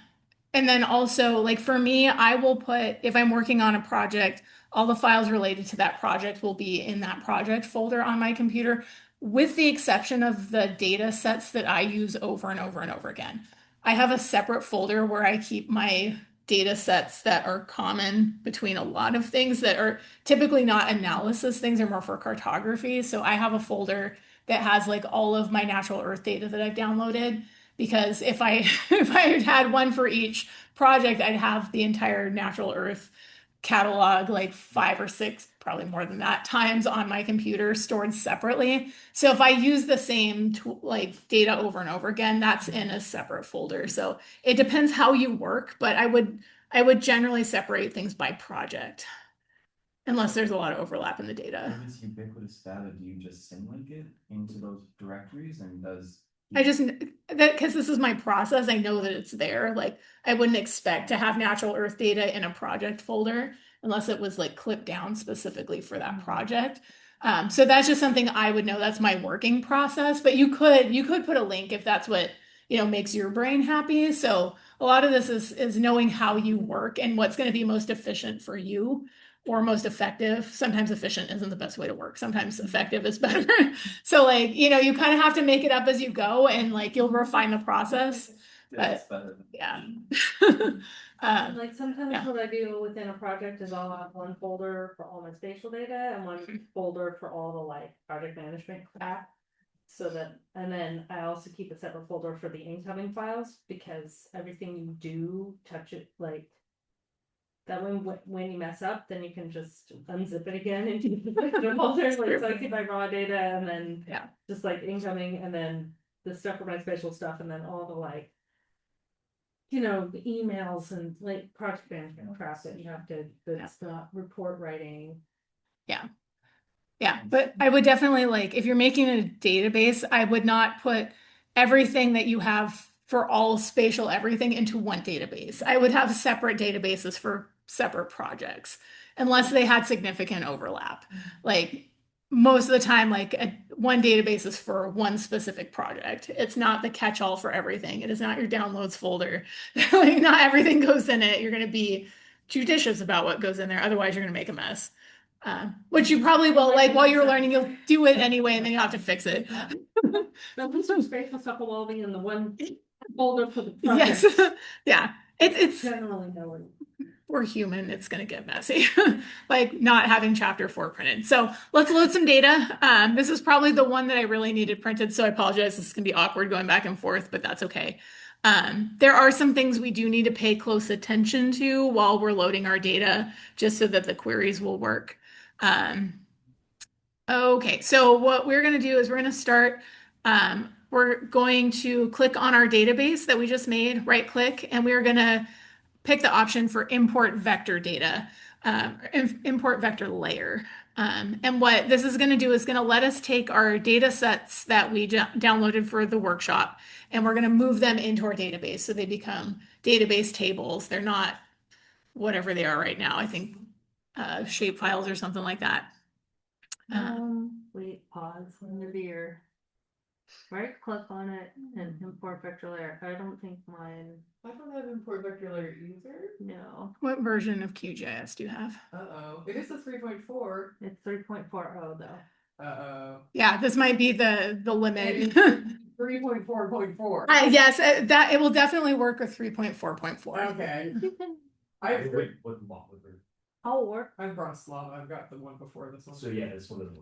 then also, like for me, I will put, if I'm working on a project, all the files related to that project will be in that project folder on my computer, with the exception of the data sets that I use over and over and over again. I have a separate folder where I keep my data sets that are common between a lot of things that are typically not analysis things, are more for cartography. So I have a folder that has like all of my natural earth data that I've downloaded, because if I if I had one for each project, I'd have the entire natural earth catalog like 5 or 6, probably more than that, times on my computer stored separately. So if I use the same like data over and over again, that's in a separate folder. So it depends how you work, but I would generally separate things by project unless there's a lot of overlap in the data. For this ubiquitous data, do you just symlink it into those directories, and does I just that because this is my process, I know that it's there. Like I wouldn't expect to have natural earth data in a project folder unless it was like clipped down specifically for that project. So that's just something I would know. That's my working process. But you could put a link if that's what makes your brain happy. So a lot of this is knowing how you work and what's going to be most efficient for you or most effective. Sometimes efficient isn't the best way to work. Sometimes effective is better. So like, you kind of have to make it up as you go, and like you'll refine the process. that's But better than yeah. And like sometimes yeah. what I do within a project is I'll have one folder for all my spatial data and one folder for all the like project management crap. So that, and then I also keep a separate folder for the incoming files, because everything you do touch it, like that when you mess up, then you can just unzip it again and keep the folder. Like, so I keep my raw data and then Yeah. just like incoming, and then the stuff for my spatial stuff, and then all the like the emails and like project management crap that you have to, that's the report writing. Yeah. Yeah, but I would definitely, like, if you're making a database, I would not put everything that you have for all spatial everything into one database. I would have separate databases for separate projects, unless they had significant overlap. Like most of the time, like one database is for one specific project. It's not the catch-all for everything. It is not your downloads folder. Like not everything goes in it. You're going to be judicious about what goes in there. Otherwise, you're going to make a mess. Which you probably will, like while you're learning, you'll do it anyway, and then you have to fix it. But this is spatial stuff will all be in the one folder for the Yes, project. yeah. It's Generally know it. we're human. It's gonna get messy, like not having chapter 4 printed. So let's load some data. This is probably the one that I really needed printed, so I apologize. This is gonna be awkward going back and forth, but that's okay. There are some things we do need to pay close attention to while we're loading our data, just so that the queries will work. Okay, so what we're going to do is we're going to start, we're going to click on our database that we just made, right click, and we're going to pick the option for import vector data, import vector layer. And what this is going to do is going to let us take our data sets that we downloaded for the workshop, and we're going to move them into our database. So they become database tables. They're not whatever they are right now. I think shape files or something like that. Wait, pause, under your right click on it and import vector layer. I don't think mine. I don't have import vector layer either. No. What version of QGIS do you have? Uh-oh. It is a 3.4. It's 3.40 though. Uh-oh. Yeah, this might be the limit. 3.4.4. Yes, that it will definitely work with 3.4.4. Okay. wait, what version? I'll work. I've brought Slava. I've got the one before this one. So yeah, this one is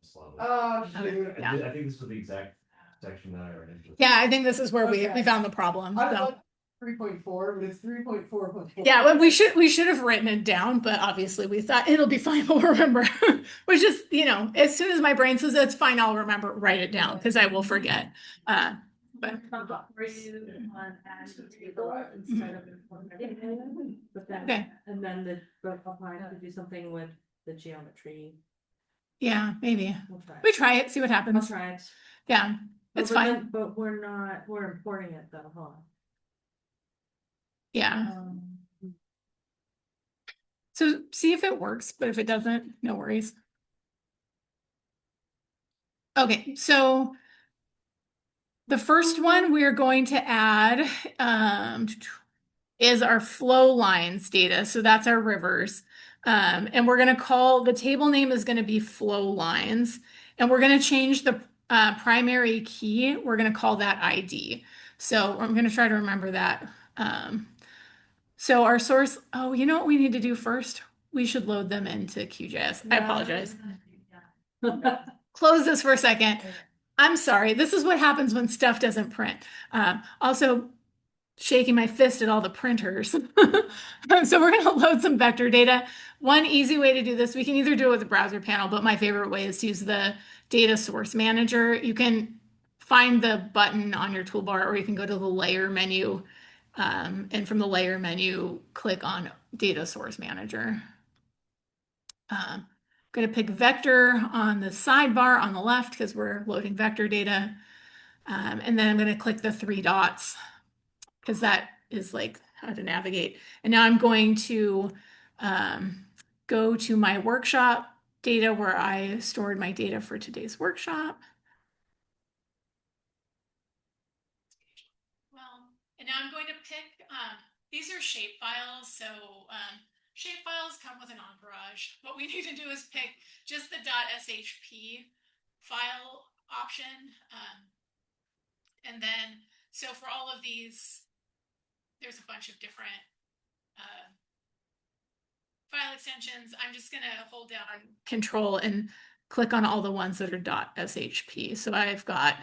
Slava. Oh, Okay, shoot. yeah. I think this was the exact section that I read into. Yeah, I think this is where we Okay. found the problem. I So. like 3.4, but it's 3.4.4. Yeah, well, we should have written it down, but obviously we thought it'll be fine. We'll remember. Which is, as soon as my brain says it's fine, I'll remember. Write it down because I will forget. But okay, And then applying to do something with the geometry. yeah, maybe We'll try we it. try it, see what I'll happens. try it. Yeah, it's But fine. But we're importing it though, huh? Yeah. So see if it works, but if it doesn't, no worries. Okay, so the first one we're going to add is our flow lines data. So that's our rivers. And we're going to call the table name is going to be flow lines. And we're going to change the primary key. We're going to call that ID. So I'm going to try to remember that. So our source, oh, you know what we need to do first? We should load them into QGIS. I apologize. Close this for a second. I'm sorry. This is what happens when stuff doesn't print. Also, shaking my fist at all the printers. So we're going to load some vector data. One easy way to do this, we can either do it with the browser panel, but my favorite way is to use the data source manager. You can find the button on your toolbar, or you can go to the layer menu. And from the layer menu, click on data source manager. I'm going to pick vector on the sidebar on the left because we're loading vector data. And then I'm going to click the three dots because that is like how to navigate. And now I'm going to go to my workshop data where I stored my data for today's workshop. Well, and now I'm going to pick, these are shape files. So shape files come with an entourage. What we need to do is pick just the .shp file option. And then, so for all of these, there's a bunch of different file extensions. I'm just going to hold down Control and click on all the ones that are .shp. So I've got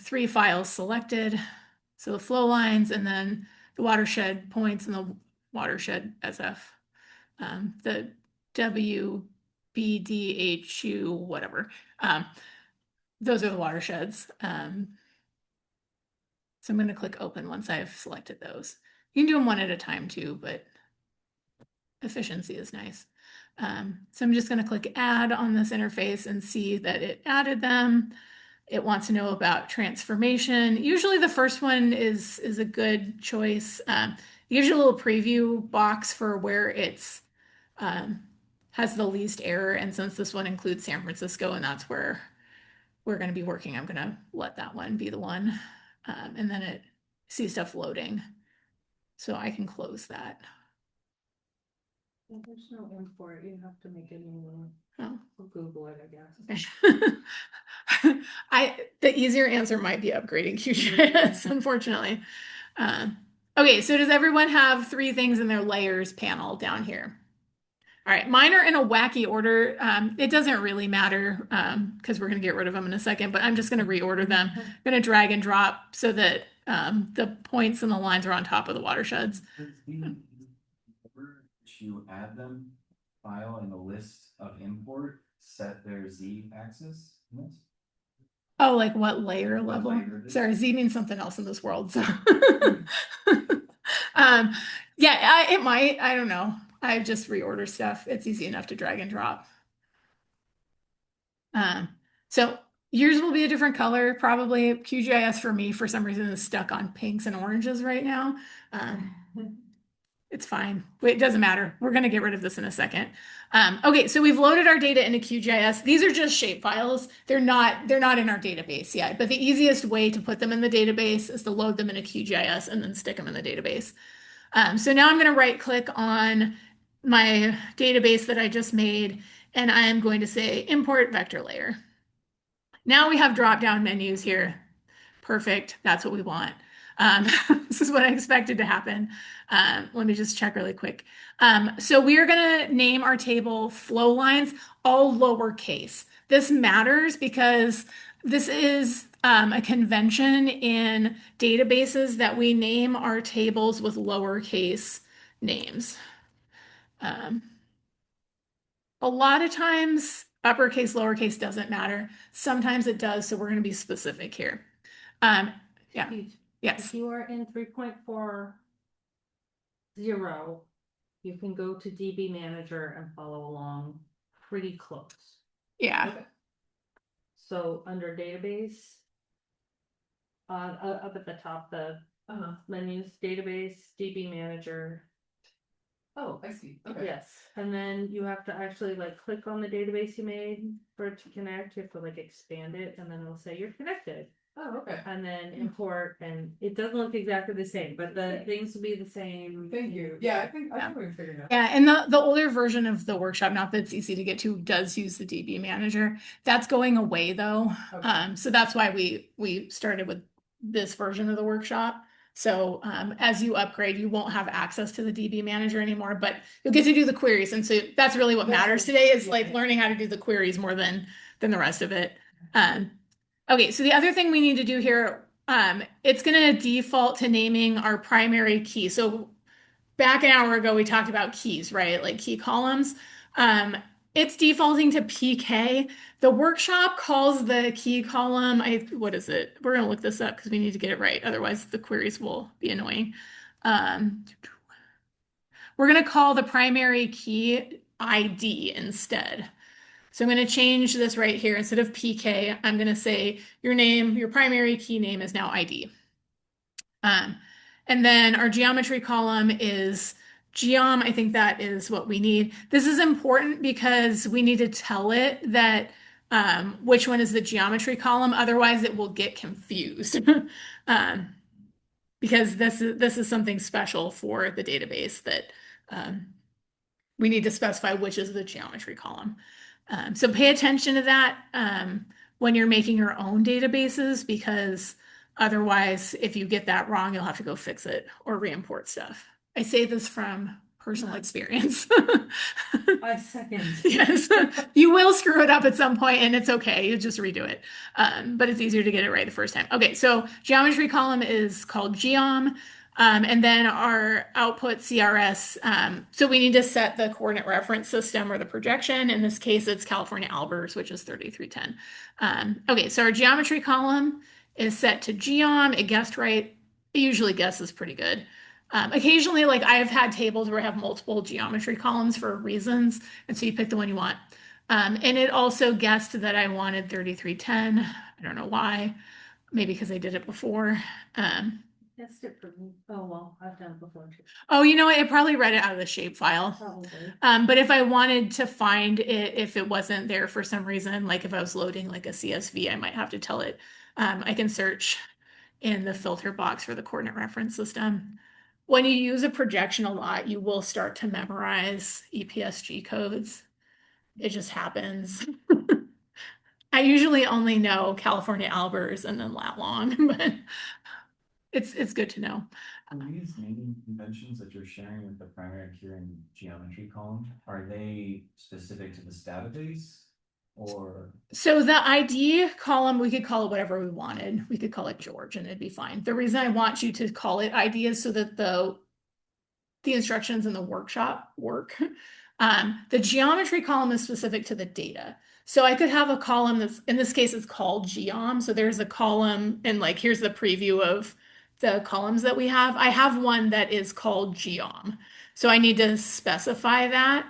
3 files selected. So the flow lines and then the watershed points and the watershed SF. The WBDHU, whatever. Those are the watersheds. So I'm going to click open once I've selected those. You can do them one at a time too, but efficiency is nice. So I'm just going to click add on this interface and see that it added them. It wants to know about transformation. Usually the first one is a good choice. It gives you a little preview box for where it's has the least error. And since this one includes San Francisco and that's where we're going to be working, I'm going to let that one be the one. And then it sees stuff loading. So I can close that. Well, there's no import. You have to make a new one. Oh. We'll Google it, I guess. The easier answer might be upgrading QGIS, unfortunately. Okay, so does everyone have 3 things in their layers panel down here? All right, mine are in a wacky order. It doesn't really matter because we're going to get rid of them in a second, but I'm just going to reorder them. I'm going to drag and drop so that the points and the lines are on top of the watersheds. To add them, file in the list of import, set their z-axis. Oh, like what layer level? Sorry, Z means something else in this world. So, yeah, it might. I don't know. I just reorder stuff. It's easy enough to drag and drop. So yours will be a different color, probably. QGIS for me, for some reason, is stuck on pinks and oranges right now. It's fine. It doesn't matter. We're going to get rid of this in a second. Okay, so we've loaded our data into QGIS. These are just shape files. They're not in our database yet, but the easiest way to put them in the database is to load them into QGIS and then stick them in the database. So now I'm going to right click on my database that I just made, and I am going to say import vector layer. Now we have drop-down menus here. Perfect. That's what we want. This is what I expected to happen. Let me just check really quick. So we are going to name our table flow lines, all lowercase. This matters because This is a convention in databases that we name our tables with lowercase names. Um, a lot of times, uppercase, lowercase doesn't matter. Sometimes it does, so we're going to be specific here. Yeah, yes. If you are in 3.40, you can go to DB Manager and follow along pretty close. Yeah. Okay. So under database, up at the top, the menus, database, DB Manager. Oh, I see. Okay. Yes, and then you have to actually like click on the database you made for it to connect. You have to like expand it, and then it'll say you're connected. Oh, okay. And then import, and it doesn't look exactly the same, but the things will be the same. Thank you. Yeah, I think we figured it out. Yeah, and the older version of the workshop, not that it's easy to get to, does use the DB manager. That's going away though. Okay. So that's why we started with this version of the workshop. So as you upgrade, you won't have access to the DB manager anymore, but you'll get to do the queries. And so that's really what matters today is like learning how to do the queries more than the rest of it. Okay, so the other thing we need to do here, it's going to default to naming our primary key. So back an hour ago, we talked about keys, right? Like key columns. It's defaulting to PK. The workshop calls the key column, what is it? We're going to look this up because we need to get it right. Otherwise, the queries will be annoying. We're going to call the primary key ID instead. So I'm going to change this right here. Instead of PK, I'm going to say your name, your primary key name is now ID. And then our geometry column is geom. I think that is what we need. This is important because we need to tell it that which one is the geometry column. Otherwise, it will get confused. Because this is something special for the database that we need to specify which is the geometry column. So pay attention to that when you're making your own databases, because otherwise, if you get that wrong, you'll have to go fix it or re-import stuff. I say this from personal experience. 5 seconds. Yes, you will screw it up at some point, and it's okay. You just redo it. But it's easier to get it right the first time. Okay, so geometry column is called geom. And then our output CRS, so we need to set the coordinate reference system or the projection. In this case, it's California Albers, which is 3310. Okay, so our geometry column is set to geom. It guessed right. It usually guesses pretty good. Occasionally, like I've had tables where I have multiple geometry columns for reasons, and so you pick the one you want. And it also guessed that I wanted 3310. I don't know why. Maybe because I did it before. Guessed it for me. Oh, well, I've done it before too. Oh, you know what? It probably read it out of the shape file. Probably. But if I wanted to find it, if it wasn't there for some reason, like if I was loading like a CSV, I might have to tell it. I can search in the filter box for the coordinate reference system. When you use a projection a lot, you will start to memorize EPSG codes. It just happens. I usually only know California Albers and then lat long, but it's good to know. Are these naming conventions that you're sharing with the primary key and geometry column, are they specific to this database? Or so the ID column, we could call it whatever we wanted. We could call it George and it'd be fine. The reason I want you to call it ID is so that the instructions in the workshop work. The geometry column is specific to the data. So I could have a column that's, in this case, it's called geom. So there's a column, and like here's the preview of the columns that we have. I have one that is called geom. So I need to specify that.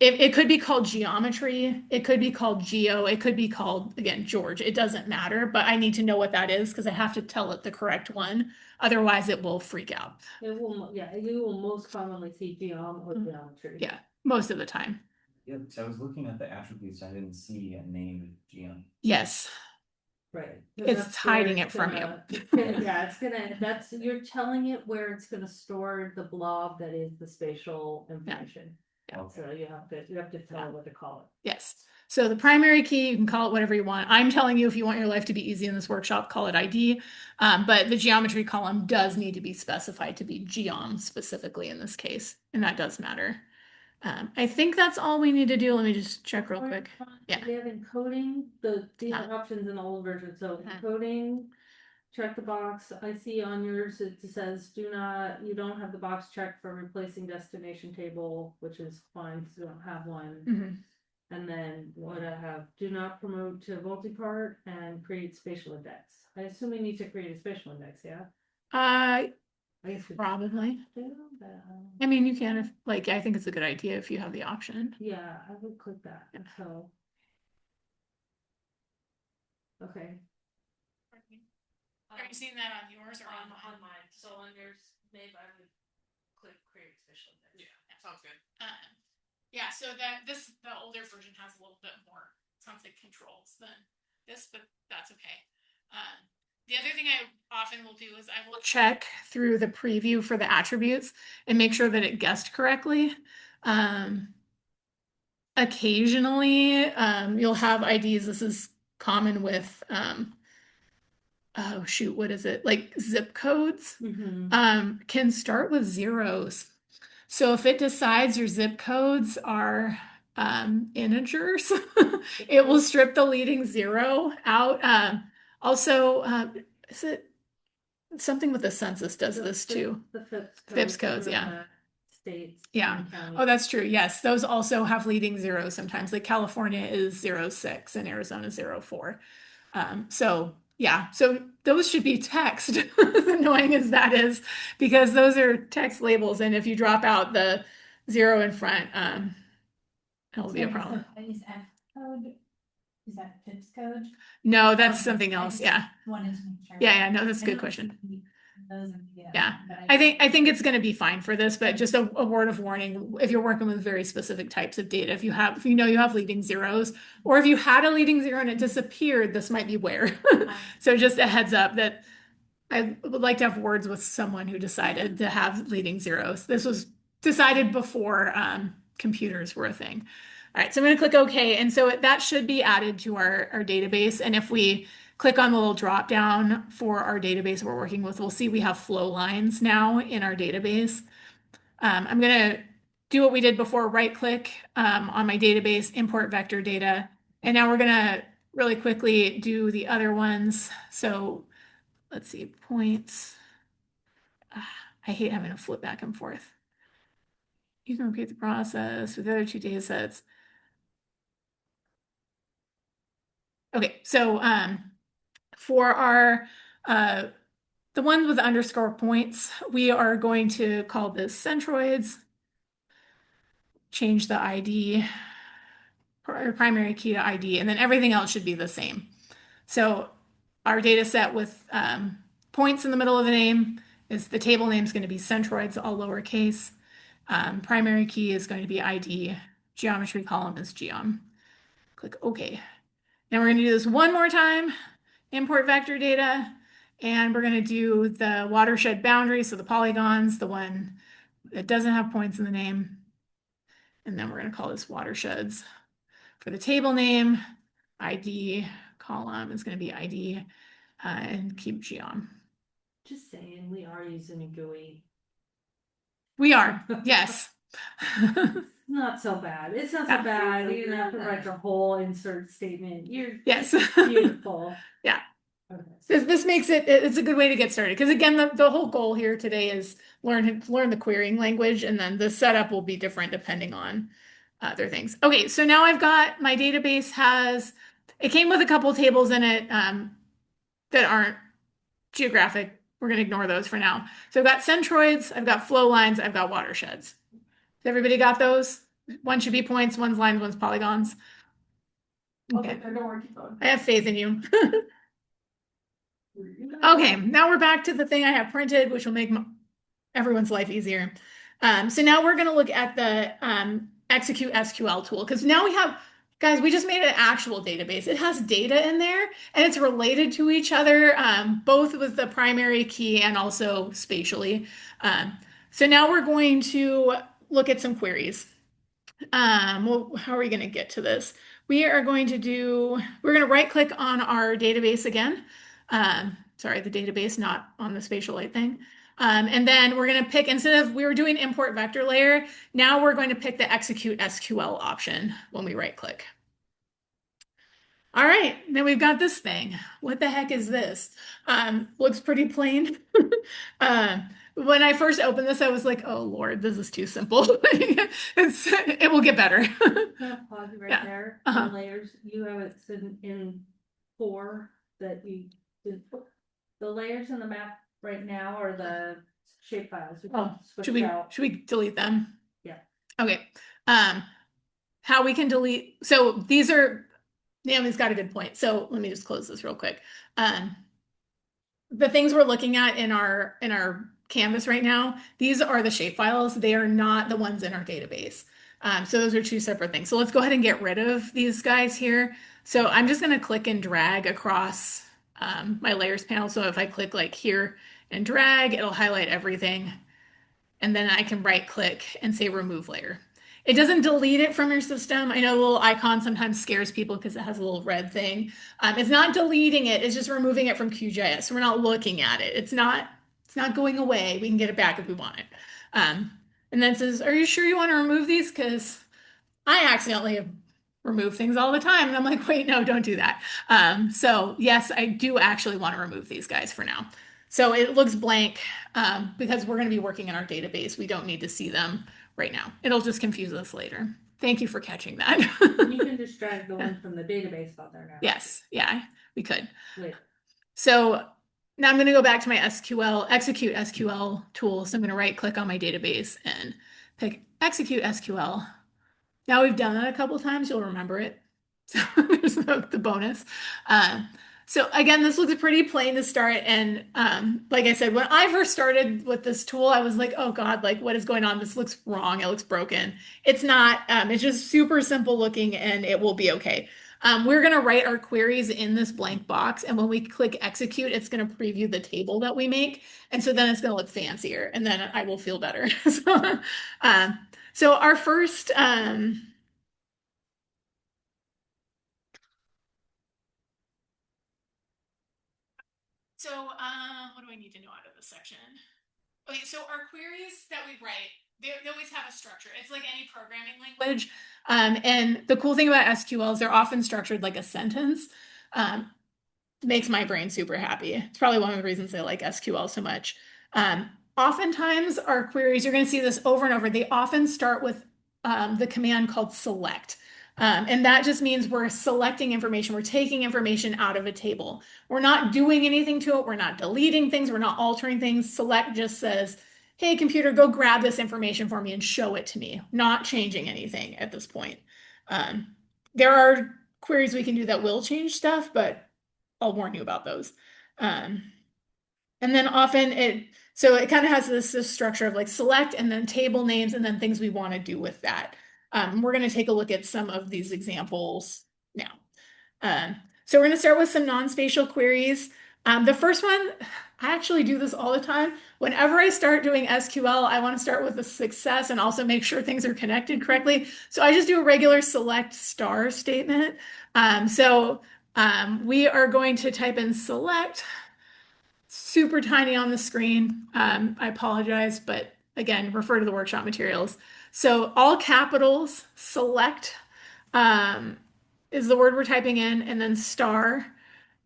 It could be called geometry. It could be called geo. It could be called, again, George. It doesn't matter, but I need to know what that is because I have to tell it the correct one. Otherwise, it will freak out. It will, yeah, you will most commonly see geom or geometry. Yeah, most of the time. yeah, so I was looking at the attributes, I didn't see a name geom. Yes. Right. It's hiding it from you. Yeah, it's gonna, you're telling it where it's gonna store the blob that is the spatial information. Yeah. So you have to tell it what to call it. Yes. So the primary key, you can call it whatever you want. I'm telling you, if you want your life to be easy in this workshop, call it ID. But the geometry column does need to be specified to be geom specifically in this case, and that does matter. I think that's all we need to do. Let me just check real quick. Yeah. We have encoding, these are options in all versions, so encoding, check the box. I see on yours, it says you don't have the box checked for replacing destination table, which is fine, because we don't have one. Mhm. And then what I have, do not promote to multi-part and create spatial index. I assume we need to create a spatial index, yeah? Uh, I guess we Probably. do, but, I mean, you can if like I think it's a good idea if you have the option. yeah, I would click that, so. Okay. Are you seeing that on yours or on mine? So on yours, maybe I would click create spatial index. Yeah, sounds good. Yeah, so the older version has a little bit more, sounds like controls than this, but that's okay. The other thing I often will do is I will check through the preview for the attributes and make sure that it guessed correctly. Occasionally, you'll have IDs. This is common with, oh shoot, what is it? Like zip codes, can start with zeros. So if it decides your zip codes are integers, it will strip the leading zero out. Also, is it something with the census does this too? The FIPS codes, yeah. States. Yeah. Oh, that's true. Yes, those also have leading zeros sometimes. Like California is 0.6 and Arizona 0.4. So yeah, so those should be text, as annoying as that is, because those are text labels, and if you drop out the zero in front, it'll be a problem. Is F code, is that FIPS code? No, that's something else. Yeah. Wanted to make sure. Yeah, no, that's a good question. Those are Yeah, I think it's going to be fine for this, but just a word of warning, if you're working with very specific types of data, if you know you have leading zeros, or if you had a leading zero and it disappeared, this might be where. So just a heads up that I would like to have words with someone who decided to have leading zeros. This was decided before computers were a thing. All right, so I'm going to click OK, and so that should be added to our database. And if we click on the little drop down for our database we're working with, we'll see we have flow lines now in our database. I'm going to do what we did before, right click on my database, import vector data. And now we're going to really quickly do the other ones. So let's see, points. I hate having to flip back and forth. You can repeat the process with the other two data sets. Okay, so for our the ones with the underscore points, we are going to call this centroids, change the ID, primary key to ID, and then everything else should be the same. So our data set with points in the middle of the name is the table name is going to be centroids, all lowercase. Primary key is going to be ID. Geometry column is geom. Click OK. Now we're going to do this one more time. Import vector data. And we're going to do the watershed boundary, so the polygons, the one that doesn't have points in the name. And then we're going to call this watersheds. For the table name, ID column is going to be ID and keep geom. Just saying, we are using a GUI. We are, yes. Not so bad. It's not so bad. You don't have to write your whole insert statement. Yes. Beautiful. Yeah. Okay. This makes it's a good way to get started. Because again, the whole goal here today is learn the querying language, and then the setup will be different depending on other things. Okay, so now I've got my database it came with a couple tables in it that aren't geographic. We're going to ignore those for now. So I've got centroids, I've got flow lines, I've got watersheds. Everybody got those? One should be points, one's lines, one's polygons. Okay. I have faith in you. Okay, now we're back to the thing I have printed, which will make everyone's life easier. So now we're going to look at the execute SQL tool, because now guys, we just made an actual database. It has data in there, and it's related to each other, both with the primary key and also spatially. So now we're going to look at some queries. Well, how are we going to get to this? We're going to right click on our database again. Sorry, the database, not on the spatialite thing. And then we're going to pick, instead of we were doing import vector layer, now we're going to pick the execute SQL option when we right click. All right, then we've got this thing. What the heck is this? Looks pretty plain. When I first opened this, I was like, oh Lord, this is too simple. It will get better. I'm gonna pause you right Yeah. there. Uh-huh. The layers, you have it in four that you did. The layers in the map right now are the shape files. We Oh, switched out. should we delete them? Yeah. Okay. How we can delete, so these are, Naomi's got a good point. So let me just close this real quick. The things we're looking at in our canvas right now, these are the shape files. They are not the ones in our database. So those are two separate things. So let's go ahead and get rid of these guys here. So I'm just going to click and drag across my layers panel. So if I click like here and drag, it'll highlight everything. And then I can right click and say remove layer. It doesn't delete it from your system. I know the little icon sometimes scares people because it has a little red thing. It's not deleting it, it's just removing it from QGIS. So we're not looking at it. It's not going away. We can get it back if we want it. And then it says, are you sure you want to remove these? Because I accidentally remove things all the time. And I'm like, wait, no, don't do that. So yes, I do actually want to remove these guys for now. So it looks blank because we're going to be working in our database. We don't need to see them right now. It'll just confuse us later. Thank you for catching that. You can just drag the one from the database out there now. Yes, yeah, we could. Later. So now I'm going to go back to my SQL, execute SQL tool. So I'm going to right click on my database and pick execute SQL. Now we've done that a couple times, you'll remember it. So there's the bonus. So again, this looks pretty plain to start. And like I said, when I first started with this tool, I was like, oh God, like what is going on? This looks wrong. It looks broken. It's not. It's just super simple looking and it will be okay. We're going to write our queries in this blank box. And when we click execute, it's going to preview the table that we make. And so then it's going to look fancier and then I will feel better. So our first, what do I need to know out of this section? Okay, so our queries that we write, they always have a structure. It's like any programming language. And the cool thing about SQL is they're often structured like a sentence. Makes my brain super happy. It's probably one of the reasons I like SQL so much. Oftentimes our queries, you're going to see this over and over. They often start with the command called select. And that just means we're selecting information. We're taking information out of a table. We're not doing anything to it. We're not deleting things. We're not altering things. Select just says, hey, computer, go grab this information for me and show it to me. Not changing anything at this point. There are queries we can do that will change stuff, but I'll warn you about those. And then often it kind of has this structure of like select and then table names and then things we want to do with that. We're going to take a look at some of these examples now. So we're going to start with some non-spatial queries. The first one, I actually do this all the time. Whenever I start doing SQL, I want to start with a success and also make sure things are connected correctly. So I just do a regular select star statement. We are going to type in select, super tiny on the screen. I apologize, but again, refer to the workshop materials. So all capitals, select is the word we're typing in, and then star,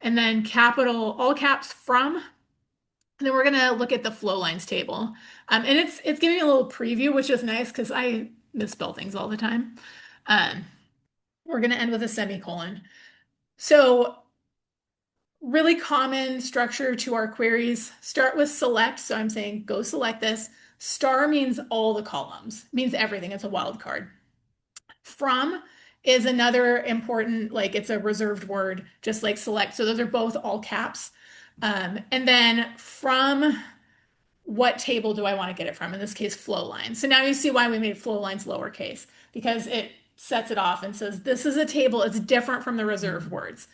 and then capital, all caps from. And then we're going to look at the flow lines table. And it's giving me a little preview, which is nice because I misspell things all the time. We're going to end with a semicolon. So really common structure to our queries. Start with select. So I'm saying go select this. Star means all the columns, means everything. It's a wild card. From is another important, like it's a reserved word, just like select. So those are both all caps. And then from what table do I want to get it from? In this case, flow line. So now you see why we made flow lines lowercase, because it sets it off and says, this is a table. It's different from the reserved words.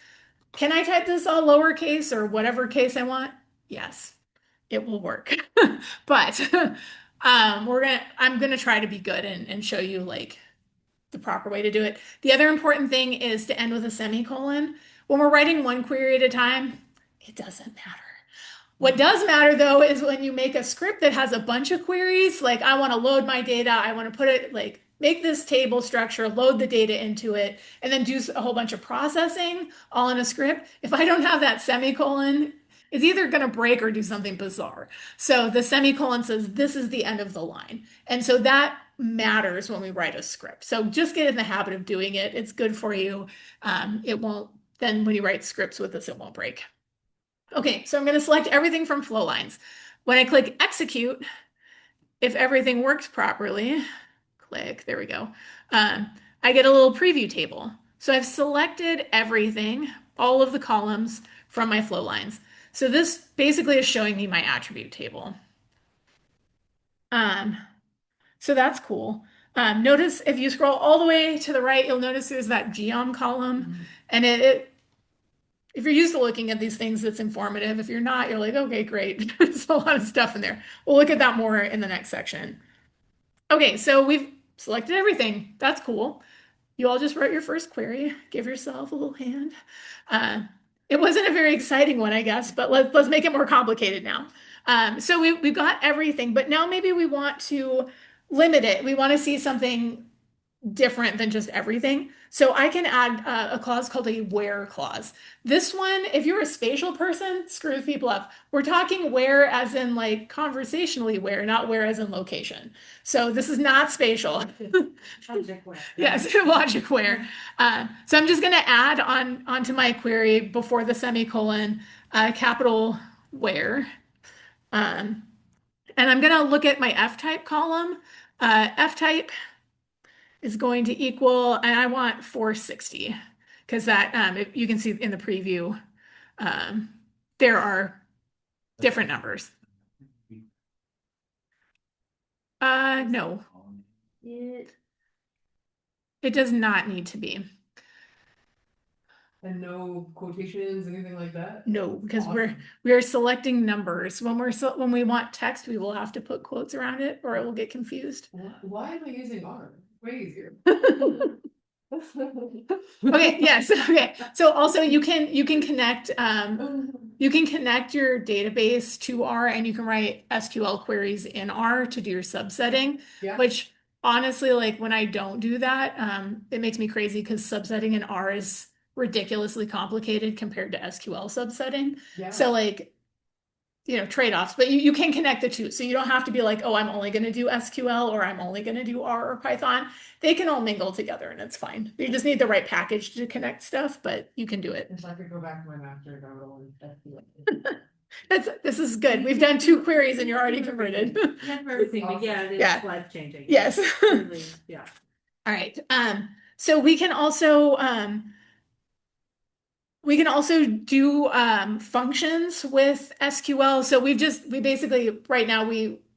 Can I type this all lowercase or whatever case I want? Yes, it will work. But I'm gonna try to be good and show you like the proper way to do it. The other important thing is to end with a semicolon. When we're writing one query at a time, it doesn't matter. What does matter though is when you make a script that has a bunch of queries, like I want to load my data, I want to put it like make this table structure, load the data into it, and then do a whole bunch of processing all in a script. If I don't have that semicolon, it's either going to break or do something bizarre. So the semicolon says this is the end of the line. And so that matters when we write a script. So just get in the habit of doing it. It's good for you. It won't, then when you write scripts with this, it won't break. Okay, so I'm going to select everything from flow lines. When I click execute, if everything works properly, click, there we go. I get a little preview table. So I've selected everything, all of the columns from my flow lines. So this basically is showing me my attribute table. So that's cool. Notice if you scroll all the way to the right, you'll notice there's that geom column. And if you're used to looking at these things, it's informative. If you're not, you're like, okay, great. There's a lot of stuff in there. We'll look at that more in the next section. Okay, so we've selected everything. That's cool. You all just wrote your first query. Give yourself a little hand. It wasn't a very exciting one, I guess, but let's make it more complicated now. So we've got everything, but now maybe we want to limit it. We want to see something different than just everything. So I can add a clause called a where clause. This one, if you're a spatial person, screws people up. We're talking where as in like conversationally where, not where as in location. So this is not spatial. Logic where. Yes, logic where. So I'm just going to add onto my query before the semicolon, capital where. And I'm going to look at my F type column. F type is going to equal, and I want 460 because that you can see in the preview, there are different numbers. No, it does not need to be. And no quotations, anything like that? No, because Awesome. we're selecting numbers. When we want text, we will have to put quotes around it, or it will get confused. Why am I using R? Way easier. Okay, yes. Okay. So also you can connect your database to R and you can write SQL queries in R to do your subsetting, Yeah. which honestly, like when I don't do that, it makes me crazy because subsetting in R is ridiculously complicated compared to SQL subsetting. Yeah. So like, trade-offs, but you can connect the two. So you don't have to be like, oh, I'm only going to do SQL or I'm only going to do R or Python. They can all mingle together and it's fine. You just need the right package to connect stuff, but you can do it. If I could go back to my master, I would only This is good. We've done 2 queries and you're already converted. Not for everything, but yeah, it is Yeah. life changing. Yes. Truly, yeah. All right. So we can also do functions with SQL. So we basically right now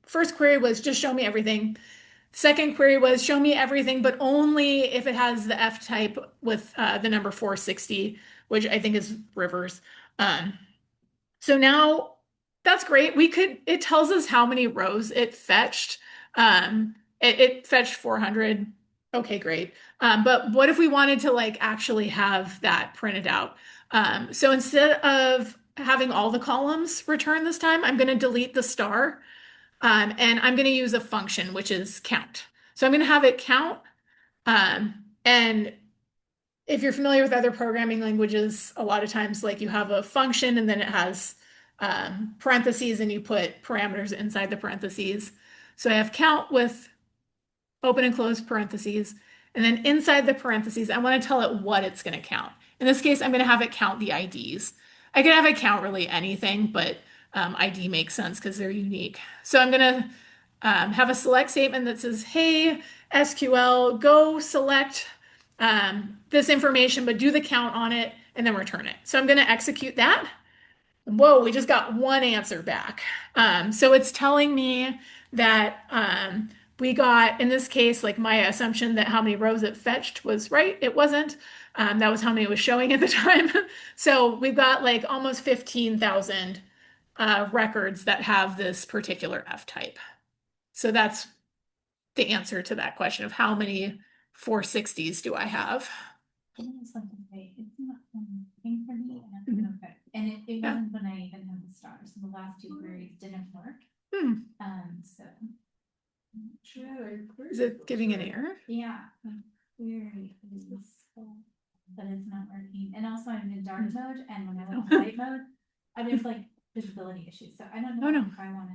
first query was just show me everything. Second query was show me everything, but only if it has the F type with the number 460, which I think is rivers. So now that's great. It tells us how many rows it fetched. It fetched 400. Okay, great. But what if we wanted to like actually have that printed out? So instead of having all the columns return this time, I'm going to delete the star. And I'm going to use a function, which is count. So I'm going to have it count. And if you're familiar with other programming languages, a lot of times like you have a function and then it has parentheses and you put parameters inside the parentheses. So I have count with open and close parentheses. And then inside the parentheses, I want to tell it what it's going to count. In this case, I'm going to have it count the IDs. I can have it count really anything, but ID makes sense because they're unique. So I'm going to have a select statement that says, hey, SQL, go select this information, but do the count on it and then return it. So I'm going to execute that. Whoa, we just got one answer back. So it's telling me that we got, in this case, like my assumption that how many rows it fetched was right. It wasn't. That was how many it was showing at the time. So we've got like almost 15,000 records that have this particular F type. So that's the answer to that question of how many 460s do I have? It's not thing for me, and it wasn't when I even had the stars. The last two queries didn't work. Hmm. So Is it giving an error? yeah, query is, but it's not working. And also I'm in dark mode, and when I went to light mode, there's like visibility issues. So I don't know Oh, no. if I want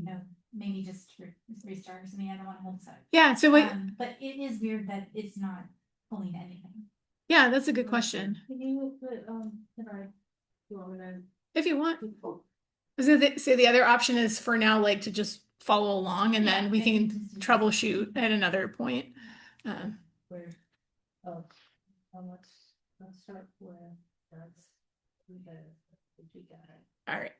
to, maybe just restart or something. I don't want to hold side. Yeah, so wait, But it is weird that it's not pulling anything. yeah, that's a good question. Can you put, you want me to? If you want. So the other option is for now, like to just follow along and then we I can can just do that. troubleshoot at another point. Where, let's start where that's, we got it. All right.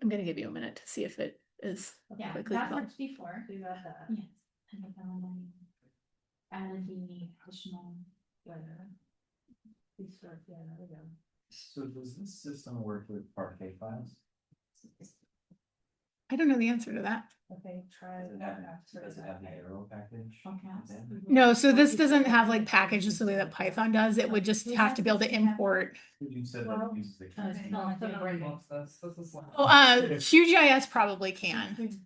I'm gonna give you a minute to see if it is Yeah, quickly. that worked before. We got that. Yes. And then added the additional. We start, yeah, there we go. So does this system work with Parquet files? I don't know the answer to that. Okay, try. Does it have the arrow package? Okay. No, so this doesn't have like packages the way that Python does. It would just have to be able to import. You said Well, that it uses the. it's not like The they- brain wants this is like. Oh, QGIS probably can.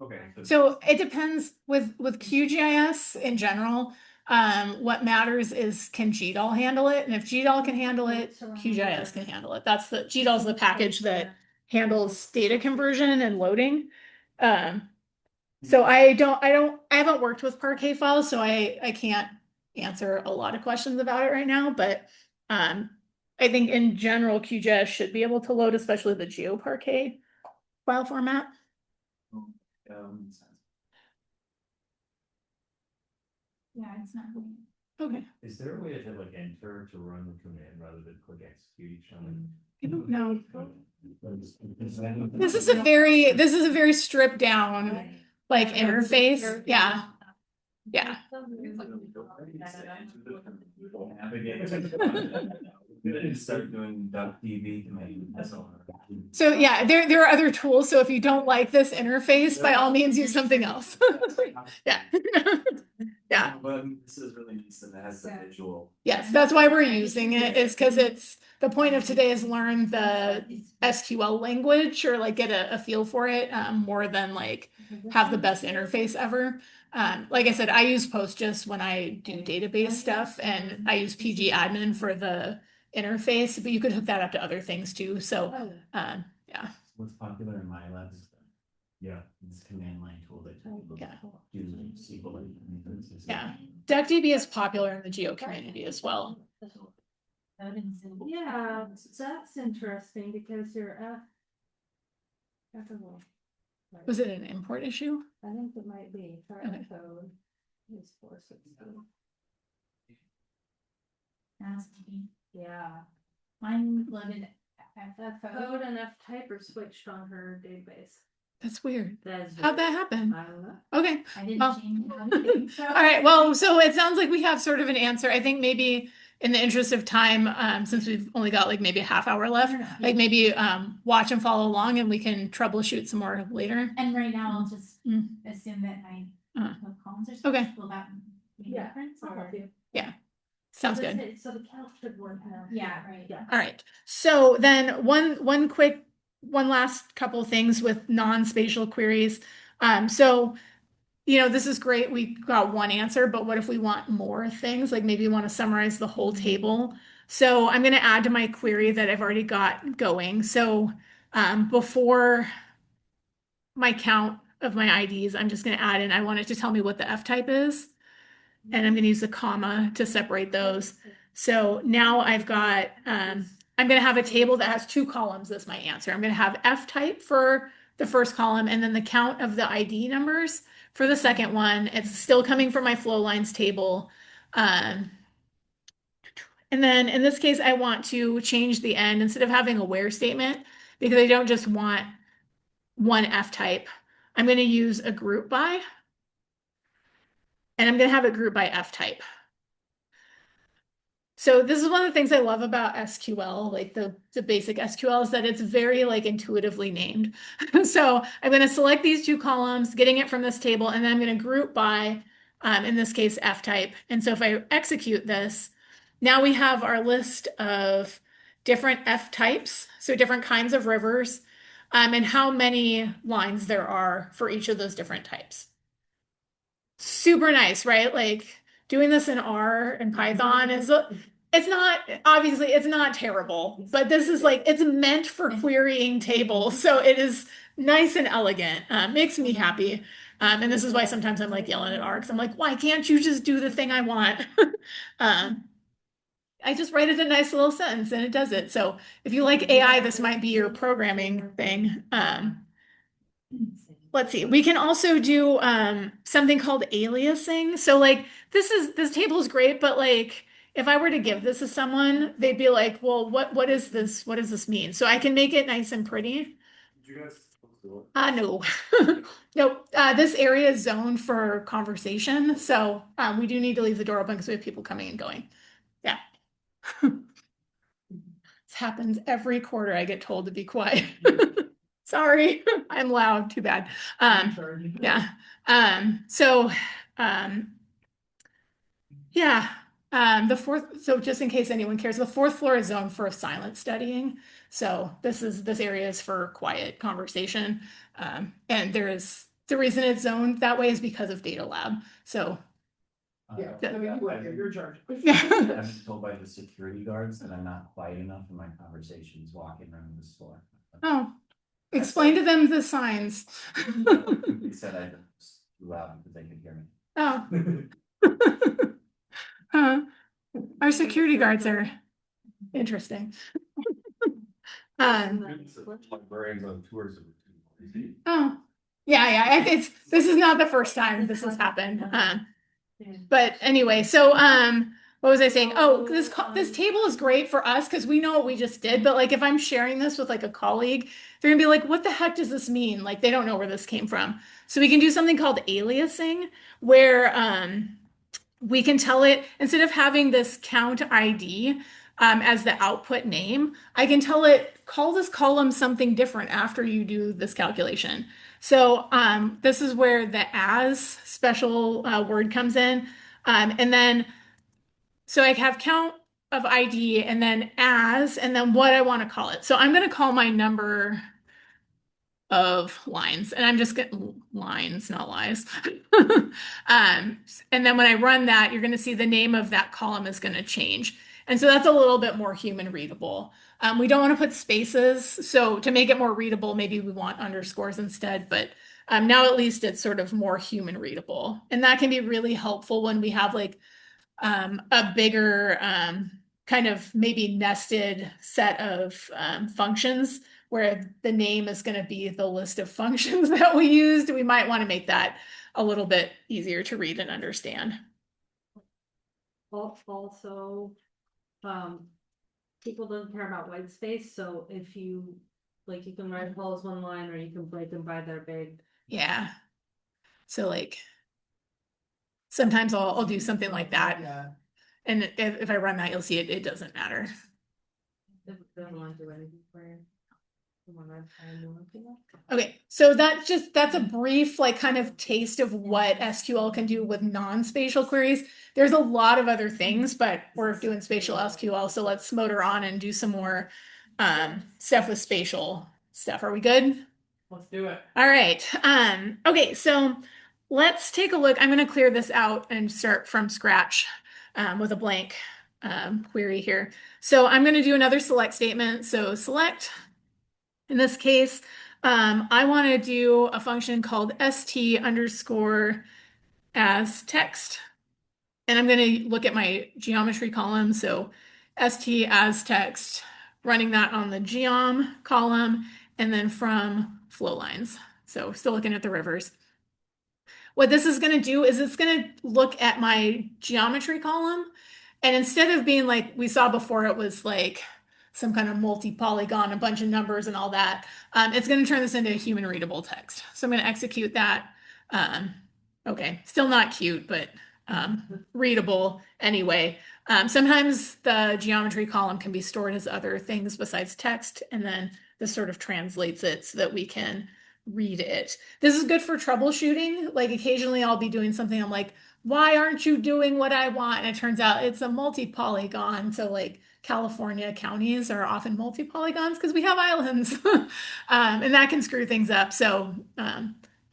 Okay. So it depends with QGIS in general. What matters is can GDAL handle it? And if GDAL can handle it, QGIS can handle it. That's the GDAL is the package that handles data conversion and loading. So I haven't worked with Parquet files, so I can't answer a lot of questions about it right now, but I think in general QGIS should be able to load, especially the GeoParquet file format. Yeah, it's not. Okay. Is there a way to hit like enter to run the command rather than click execute each time? I don't know. This is a very stripped down like interface. Yeah. Yeah. Start doing DuckDB command. So yeah, there are other tools. So if you don't like this interface, by all means use something else. Yeah. Yeah. But this is really nice that it has the visual. Yes, that's why we're using it, is because it's the point of today is learn the SQL language or like get a feel for it more than like have the best interface ever. Like I said, I use PostGIS when I do database stuff, and I use PG admin for the interface, but you could hook that up to other things too. So yeah. What's popular in my lab is this command line tool that Yeah. do SQL. Yeah. DuckDB is popular in the geo community as well. Yeah, that's interesting because you're at the wall. Was it an import issue? I think it might be, try Okay. the code. Is 460. Yeah. Mine loaded That code and F type are switched on her database. That's weird. That's How'd that happen? I don't know. Okay. I didn't Well, change anything. So. All right. Well, so it sounds like we have sort of an answer. I think maybe in the interest of time, since we've only got like maybe a half hour left, like maybe watch and follow along and we can troubleshoot some more later. And right now I'll just Mm. assume that my columns are Okay. switched. Will that make a difference? I'll help you. Sounds So good. So the count should work now. Yeah, right. Yeah. All right. So then one last couple of things with non-spatial queries. So this is great. We got one answer, but what if we want more things? Like maybe we want to summarize the whole table. So I'm going to add to my query that I've already got going. So before my count of my IDs, I'm just going to add in, I want it to tell me what the F type is. And I'm going to use a comma to separate those. So now I've got, I'm going to have a table that has two columns as my answer. I'm going to have F type for the first column and then the count of the ID numbers for the second one. It's still coming from my flow lines table. And then in this case, I want to change the end instead of having a where statement because I don't just want one F type. I'm going to use a group by. And I'm going to have it grouped by F type. So this is one of the things I love about SQL, like the basic SQL, is that it's very like intuitively named. So I'm going to select these two columns, getting it from this table, and then I'm going to group by, in this case, F type. And so if I execute this, now we have our list of different F types, so different kinds of rivers, and how many lines there are for each of those different types. Super nice, right? Like doing this in R and Python is it's not obviously it's not terrible, but this is like it's meant for querying tables, so it is nice and elegant. Makes me happy. And this is why sometimes I'm like yelling at R because I'm like, why can't you just do the thing I want? um, I just write it a nice little sentence and it does it. So if you like AI, this might be your programming thing. Let's see. We can also do something called aliasing. So like this table is great, but like if I were to give this to someone, they'd be like, well, what is this? What does this mean? So I can make it nice and pretty. Did you guys close the door? No. Nope. This area is zoned for conversation. So we do need to leave the door open because we have people coming and going. Yeah. This happens every quarter. I get told to be quiet. Sorry, I'm loud. Too bad. Yeah. So, yeah. The fourth. So, just in case anyone cares, the fourth floor is zoned for silent studying. So, this area is for quiet conversation. And there is the reason it's zoned that way is because of data lab. So, Yeah, I mean, you're in charge. yeah. I've been told by the security guards that I'm not quiet enough in my conversations walking around this floor. Oh, explain to them the signs. They said I was too loud because they could hear me. Oh. Huh. Our security guards are interesting. Librarians on tours. Oh, yeah. This is not the first time this has happened. But anyway, so what was I saying? Oh, this table is great for us because we know what we just did. But like if I'm sharing this with like a colleague, they're gonna be like, what the heck does this mean? Like they don't know where this came from. So we can do something called aliasing, where we can tell it instead of having this count ID as the output name, I can tell it call this column something different after you do this calculation. So this is where the as special word comes in. And then, so I have count of ID and then as, and then what I want to call it. So I'm going to call my number of lines and I'm just getting lines, not lies. And then when I run that, you're going to see the name of that column is going to change. And so that's a little bit more human readable. We don't want to put spaces. So to make it more readable, maybe we want underscores instead, but now at least it's sort of more human readable. And that can be really helpful when we have like a bigger kind of maybe nested set of functions where the name is going to be the list of functions that we used. We might want to make that a little bit easier to read and understand. Also, people don't care about white space, so if you like you can write all as one line or you can break them by their big. Yeah. So like sometimes I'll do something like that. Yeah. And if I run that, you'll see it doesn't matter. It doesn't want to do anything for you. Okay, so that's a brief like kind of taste of what SQL can do with non-spatial queries. There's a lot of other things, but we're doing spatial SQL, so let's motor on and do some more stuff with spatial stuff. Are we good? Let's do it. All right. Okay, so let's take a look. I'm going to clear this out and start from scratch with a blank query here. So I'm going to do another select statement. So select. In this case, I want to do a function called st underscore as text. And I'm going to look at my geometry column. So st as text, running that on the geom column, and then from flow lines. So still looking at the rivers. What this is going to do is it's going to look at my geometry column. And instead of being like we saw before, it was like some kind of multi-polygon, a bunch of numbers and all that. It's going to turn this into a human readable text. So I'm going to execute that. Okay, still not cute, but readable anyway. Sometimes the geometry column can be stored as other things besides text, and then this sort of translates it so that we can read it. This is good for troubleshooting. Like occasionally I'll be doing something, I'm like, why aren't you doing what I want? And it turns out it's a multi-polygon. So like California counties are often multi-polygons because we have islands. And that can screw things up. So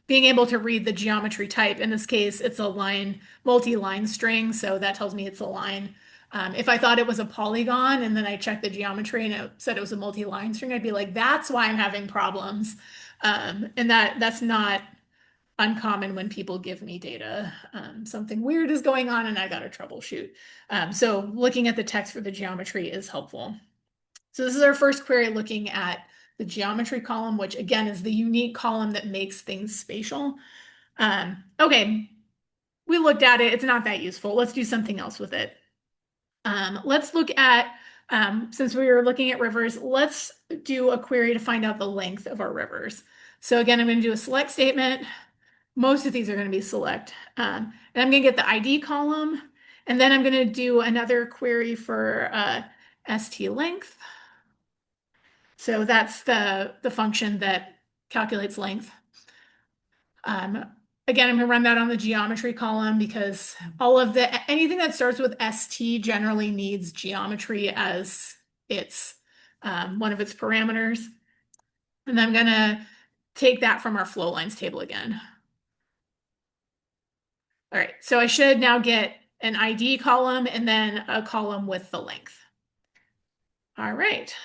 being able to read the geometry type, in this case, it's a line, multi-line string. So that tells me it's a line. If I thought it was a polygon and then I checked the geometry and it said it was a multi-line string, I'd be like, that's why I'm having problems. And that's not uncommon when people give me data. Something weird is going on and I got to troubleshoot. So looking at the text for the geometry is helpful. So this is our first query looking at the geometry column, which again is the unique column that makes things spatial. Okay, we looked at it. It's not that useful. Let's do something else with it. Let's look at, since we were looking at rivers, let's do a query to find out the length of our rivers. So again, I'm going to do a select statement. Most of these are going to be select. And I'm going to get the ID column, and then I'm going to do another query for ST length. So that's the function that calculates length. Again, I'm going to run that on the geometry column because anything that starts with ST generally needs geometry as its one of its parameters. And I'm going to take that from our flow lines table again. All right, so I should now get an ID column and then a column with the length. All right.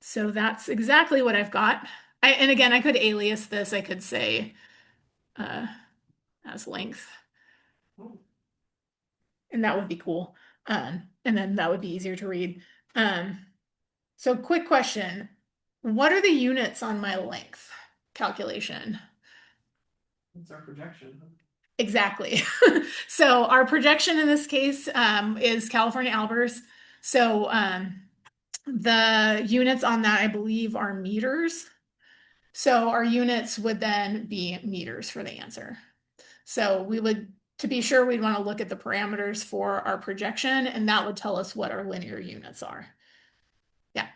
So that's exactly what I've got. And again, I could alias this. I could say as length. And that would be cool. And then that would be easier to read. So quick question. What are the units on my length calculation? It's our projection. Exactly. So our projection in this case is California Albers. So the units on that, I believe, are meters. So our units would then be meters for the answer. So we would, to be sure, we'd want to look at the parameters for our projection, and that would tell us what our linear units are. Yeah.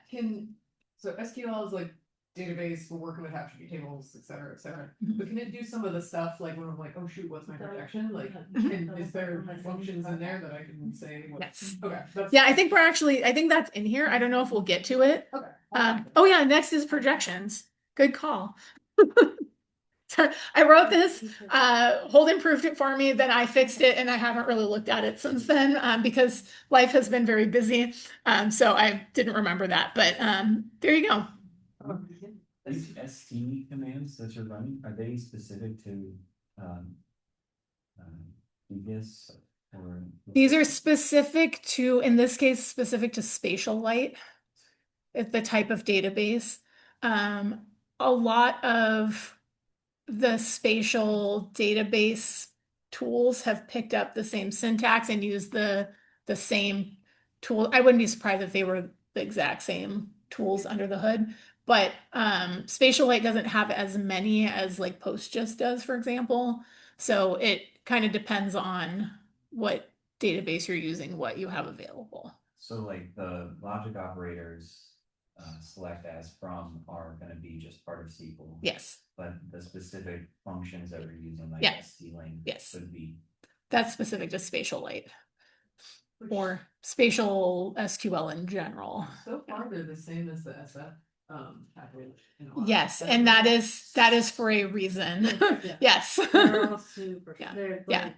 So SQL is like database, we're working with attribute tables, et cetera, et cetera. But can it do some of the stuff like when I'm like, oh shoot, what's my projection? Like, is there functions in there that I can say? Yes. Okay. Yeah, I think that's in here. I don't know if we'll get to it. Okay. Oh yeah, next is projections. Good call. So I wrote this, Holden proved it for me, then I fixed it, and I haven't really looked at it since then because life has been very busy. So I didn't remember that, but there you go. These ST commands that you're running, are they specific to QGIS or? These are specific to, in this case, specific to spatialite. It's the type of database. A lot of the spatial database tools have picked up the same syntax and use the same tool. I wouldn't be surprised if they were the exact same tools under the hood, but Spatialite doesn't have as many as like PostGIS does, for example. So it kind of depends on what database you're using, what you have available. So like the logic operators select as from are going to be just part of SQL. Yes. But the specific functions that we're using, like ST-length, yes, would be. That's specific to Spatialite or spatial SQL in general. So far, they're the same as the SF package. Yes, and that is for a reason. Yeah. Yes. They're all super. Yeah. They're Yeah. like,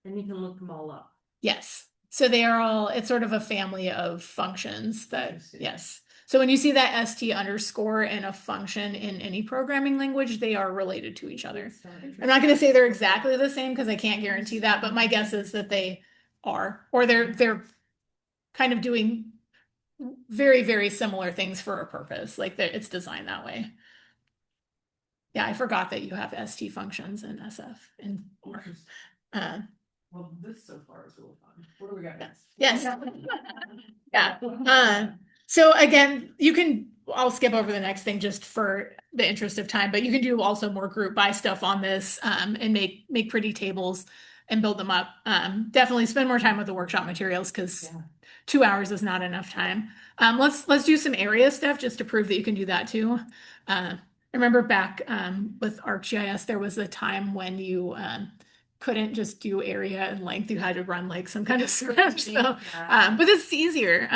and you can look them all up. Yes. So they are all, it's sort of a family of functions that, Interesting. yes. So when you see that ST underscore in a function in any programming language, they are related to each other. I'm not going to say they're exactly the same because I can't guarantee that, but my guess is that they are, or they're kind of doing very, very similar things for a purpose. Like it's designed that way. Yeah, I forgot that you have ST functions in SF and or. Well, this so far is really fun. What do we got next? Yes. Yeah. So again, I'll skip over the next thing just for the interest of time, but you can do also more group by stuff on this and make pretty tables and build them up. Definitely spend more time with the workshop materials because 2 hours is not enough time. Let's do some area stuff just to prove that you can do that too. I remember back with ArcGIS, there was a time when you couldn't just do area and length. You had to run like some kind of script. So, Yeah. but this is easier.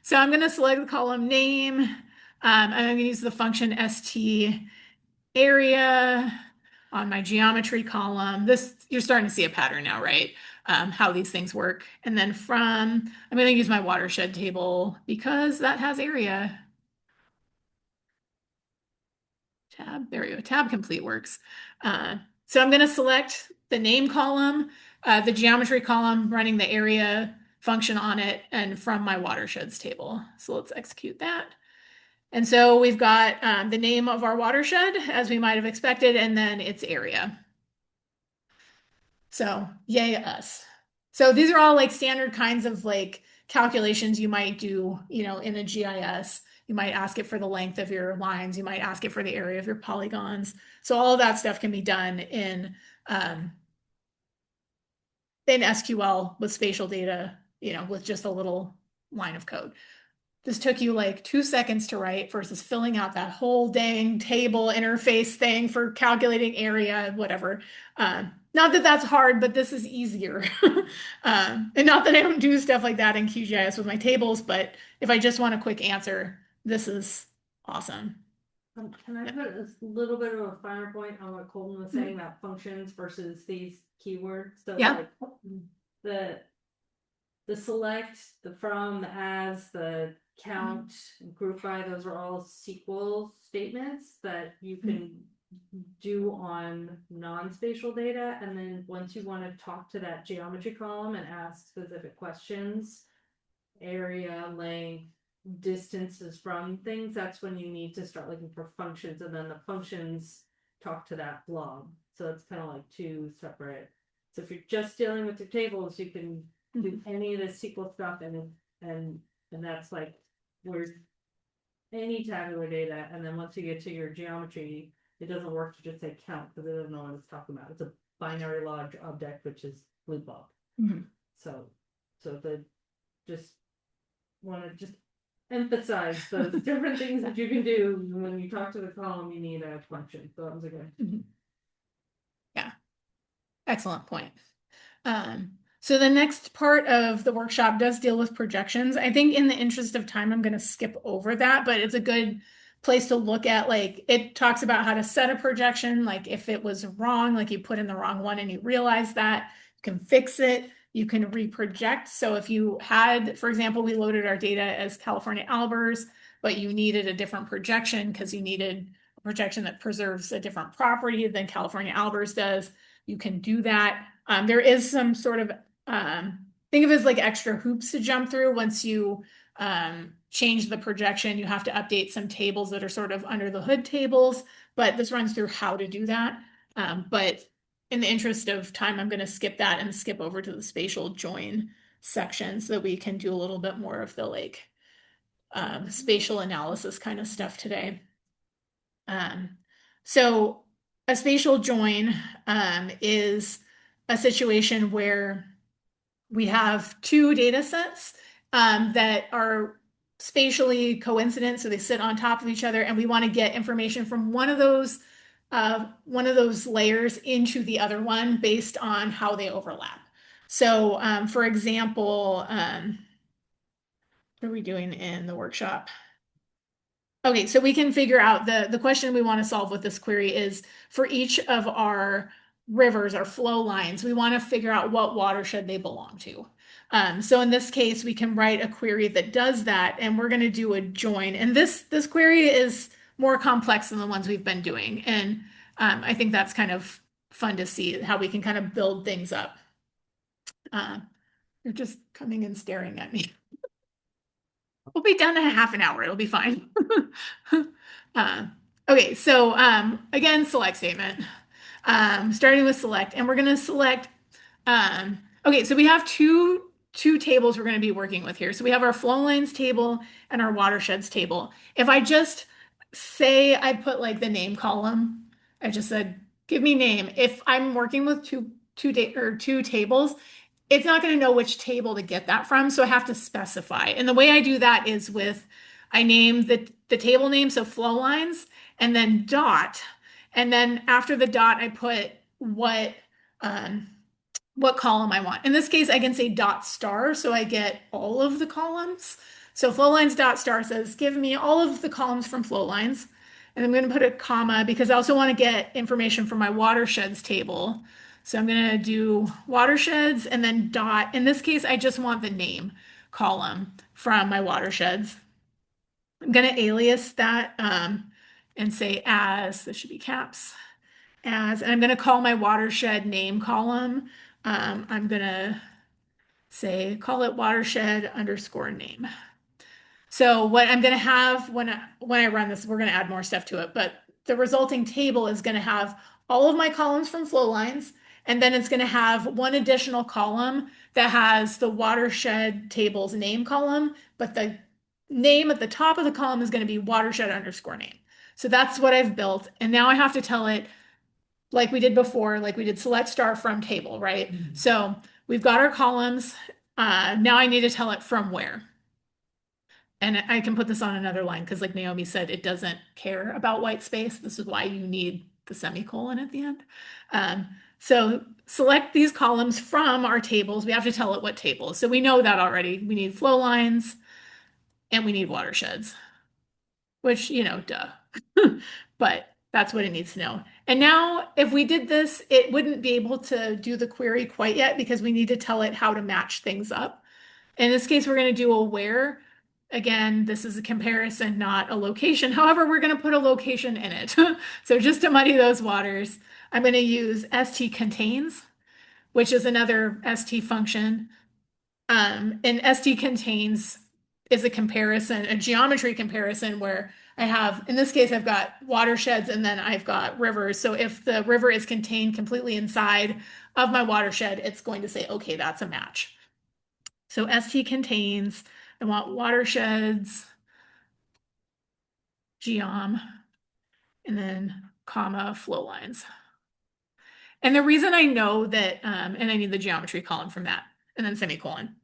So I'm going to select the column name. I'm going to use the function st area on my geometry column. This, you're starting to see a pattern now, right? How these things work. And then from, I'm going to use my watershed table because that has area. Tab, there we go. Tab complete works. So I'm going to select the name column, the geometry column, running the area function on it, and from my watersheds table. So let's execute that. And so we've got the name of our watershed, as we might have expected, and then its area. So yay us. So these are all like standard kinds of like calculations you might do, in a GIS. You might ask it for the length of your lines. You might ask it for the area of your polygons. So all of that stuff can be done in SQL with spatial data, with just a little line of code. This took you like 2 seconds to write versus filling out that whole dang table interface thing for calculating area, whatever. Not that that's hard, but this is easier. And not that I don't do stuff like that in QGIS with my tables, but if I just want a quick answer, this is awesome. Can I put a little bit of a finer point on what Colton was saying about functions versus these keywords? So Yeah. like the select, the from, the as, the count, group by, those are all SQL statements that you can do on non-spatial data. And then once you want to talk to that geometry column and ask specific questions, area, length, distances from things, that's when you need to start looking for functions, and then the functions talk to that blob. So it's kind of like two separate. So if you're just dealing with your tables, you can do any of the SQL stuff, and that's like where any tabular data, and then once you get to your geometry, it doesn't work to just say count because it doesn't know what it's talking about. It's a binary log object, which is blue blob. So the just want to just emphasize those different things that you can do when you talk to the column. You need a function. So that was a good. Yeah, excellent point. So the next part of the workshop does deal with projections. I think in the interest of time, I'm going to skip over that, but it's a good place to look at. Like, it talks about how to set a projection. Like if it was wrong, like you put in the wrong one and you realize that, you can fix it. You can reproject. So if you had, for example, we loaded our data as California Albers, but you needed a different projection because you needed a projection that preserves a different property than California Albers does, you can do that. There is some sort of think of it as like extra hoops to jump through. Once you change the projection, you have to update some tables that are sort of under the hood tables, but this runs through how to do that. But in the interest of time, I'm going to skip that and skip over to the spatial join section so that we can do a little bit more of the like spatial analysis kind of stuff today. So a spatial join is a situation where we have two data sets that are spatially coincident, so they sit on top of each other, and we want to get information from one of those layers into the other one based on how they overlap. So, for example, what are we doing in the workshop? Okay, so we can figure out the question we want to solve with this query is for each of our rivers or flow lines, we want to figure out what watershed they belong to. So in this case, we can write a query that does that, and we're going to do a join. And this query is more complex than the ones we've been doing. And I think that's kind of fun to see how we can kind of build things up. You're just coming and staring at me. We'll be done in half an hour. It'll be fine. Okay, so again, select statement. Starting with select, and we're going to select. Okay, so we have two tables we're going to be working with here. So we have our flow lines table and our watersheds table. If I just say I put like the name column, I just said give me name. If I'm working with two tables, it's not going to know which table to get that from, so I have to specify. And the way I do that is I name the table name, so flow lines, and then dot. And then after the dot, I put what what column I want. In this case, I can say dot star, so I get all of the columns. So flowlines dot star says, give me all of the columns from flowlines. And I'm going to put a comma because I also want to get information from my watersheds table. So I'm going to do watersheds and then dot. In this case, I just want the name column from my watersheds. I'm going to alias that and say as, this should be caps, as, and I'm going to call my watershed name column. I'm going to say, call it watershed underscore name. So what I'm going to have when I run this, we're going to add more stuff to it, but the resulting table is going to have all of my columns from flow lines, and then it's going to have one additional column that has the watershed table's name column, but the name at the top of the column is going to be watershed underscore name. So that's what I've built. And now I have to tell it like we did before, like we did select star from table, right? So we've got our columns. Now I need to tell it from where. And I can put this on another line because like Naomi said, it doesn't care about white space. This is why you need the semicolon at the end. So select these columns from our tables. We have to tell it what tables. So we know that already. We need flow lines and we need watersheds, which, duh. But that's what it needs to know. And now if we did this, it wouldn't be able to do the query quite yet because we need to tell it how to match things up. In this case, we're going to do a where. Again, this is a comparison, not a location. However, we're going to put a location in it. So just to muddy those waters, I'm going to use stcontains, which is another st function. And stcontains is a comparison, a geometry comparison where I have, in this case, I've got watersheds and then I've got rivers. So if the river is contained completely inside of my watershed, it's going to say, okay, that's a match. So stcontains, I want watersheds, geom, and then comma flow lines. And the reason I know that, and I need the geometry column from that, and then semicolon.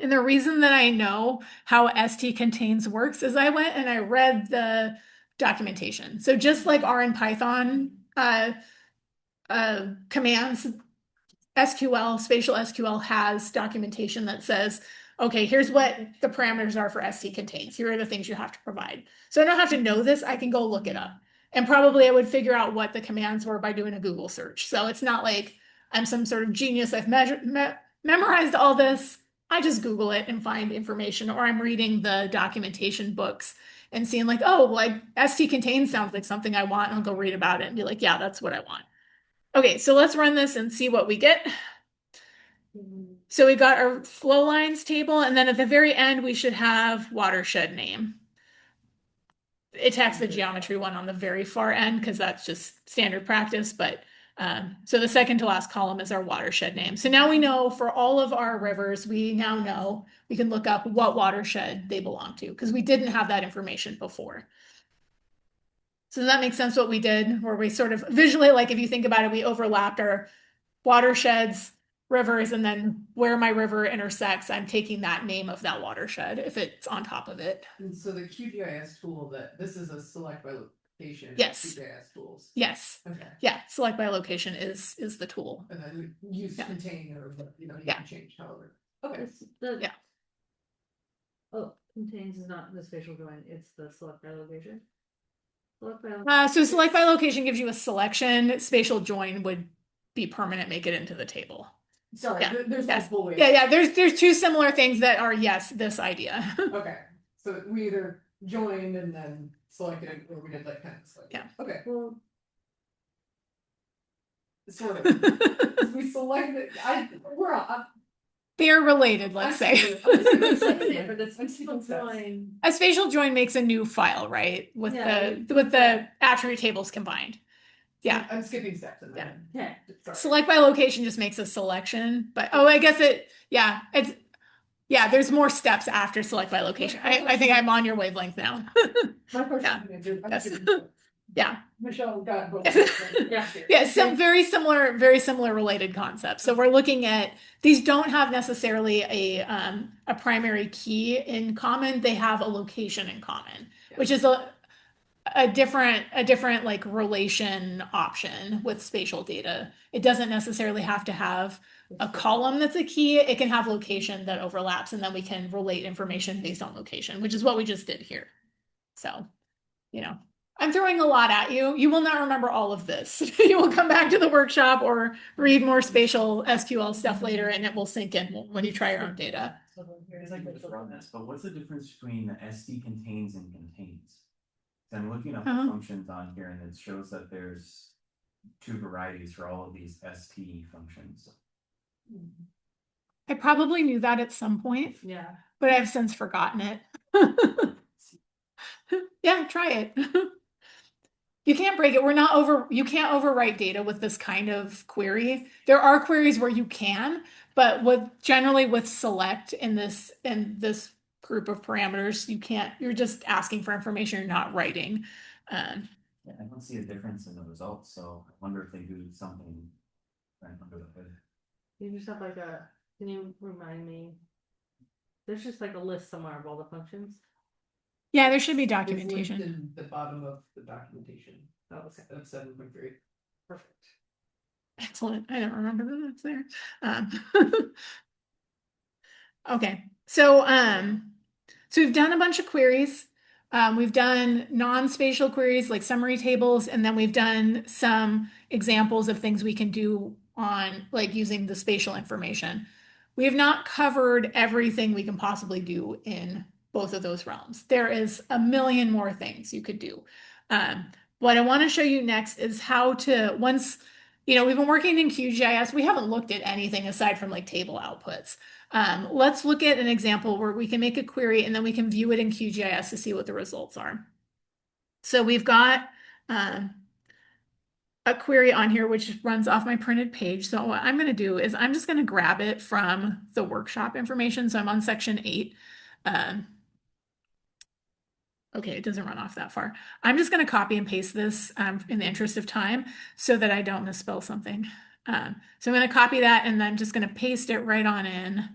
And the reason that I know how stcontains works is I went and I read the documentation. So just like R and Python commands, SQL, Spatial SQL has documentation that says, okay, here's what the parameters are for stcontains. Here are the things you have to provide. So I don't have to know this. I can go look it up. And probably I would figure out what the commands were by doing a Google search. So it's not like I'm some sort of genius. I've memorized all this. I just Google it and find information, or I'm reading the documentation books and seeing like, oh, like stcontains sounds like something I want. And I'll go read about it and be like, yeah, that's what I want. Okay, so let's run this and see what we get. So we got our flow lines table, and then at the very end, we should have watershed name. It attacks the geometry one on the very far end because that's just standard practice. But so the second to last column is our watershed name. So now we know for all of our rivers, we now know we can look up what watershed they belong to because we didn't have that information before. So does that make sense what we did? Where we sort of visually, like if you think about it, we overlapped our watersheds, rivers, and then where my river intersects, I'm taking that name of that watershed if it's on top of it. And so the QGIS tool this is a select by location. Yes. QGIS tools. Yes. Okay. Yeah. Select by location is the tool. And then use contain or you can change however. Okay. Yeah. Oh, contains is not the spatial join, it's the select by location. So select by location gives you a selection. Spatial join would be permanent, make it into the table. Sorry, Yeah. there's multiple ways. Yeah. There's two similar things that are yes, this idea. Okay, so we either joined and then selected, or we did like kind of select. Yeah. Okay, Well, sort of. We selected. We're on. They're related, let's say. A spatial join makes a new file, right? With the attribute tables combined. Yeah. I'm skipping steps in that. yeah. Select by location just makes a selection, but I guess there's more steps after select by location. I think I'm on your wavelength now. My question is, Yeah. Michele got both. Yeah, some very similar related concepts. So we're looking at these don't have necessarily a primary key in common. They have a location in common, which is a different like relation option with spatial data. It doesn't necessarily have to have a column that's a key. It can have location that overlaps, and then we can relate information based on location, which is what we just did here. So, you know, I'm throwing a lot at you. You will not remember all of this. You will come back to the workshop or read more spatial SQL stuff later, and it will sink in when you try your own data. Here's like just run this, but what's the difference between the SD contains and contains? I'm looking up the functions on here, and it shows that there's two varieties for all of these ST functions. I probably knew that at some point, Yeah. but I've since forgotten it. Yeah, try it. You can't break it. You can't overwrite data with this kind of query. There are queries where you can, but generally with select in this group of parameters, you can't, you're just asking for information, you're not writing. Yeah, I don't see a difference in the results, so I wonder if they do something right under the hood. You just have like can you remind me? There's just like a list somewhere of all the functions. Yeah, there should be It's documentation. linked in the bottom of the documentation. That was of 7.3. Perfect. Excellent. I don't remember that it's there. Okay. So we've done a bunch of queries. We've done non-spatial queries like summary tables, and then we've done some examples of things we can do on like using the spatial information. We have not covered everything we can possibly do in both of those realms. There is a million more things you could do. What I want to show you next is how to, once, we've been working in QGIS, we haven't looked at anything aside from like table outputs. Let's look at an example where we can make a query and then we can view it in QGIS to see what the results are. So we've got a query on here which runs off my printed page. So what I'm going to do is I'm just going to grab it from the workshop information. So I'm on section 8. Okay, it doesn't run off that far. I'm just going to copy and paste this in the interest of time so that I don't misspell something. So I'm going to copy that and then I'm just going to paste it right on in.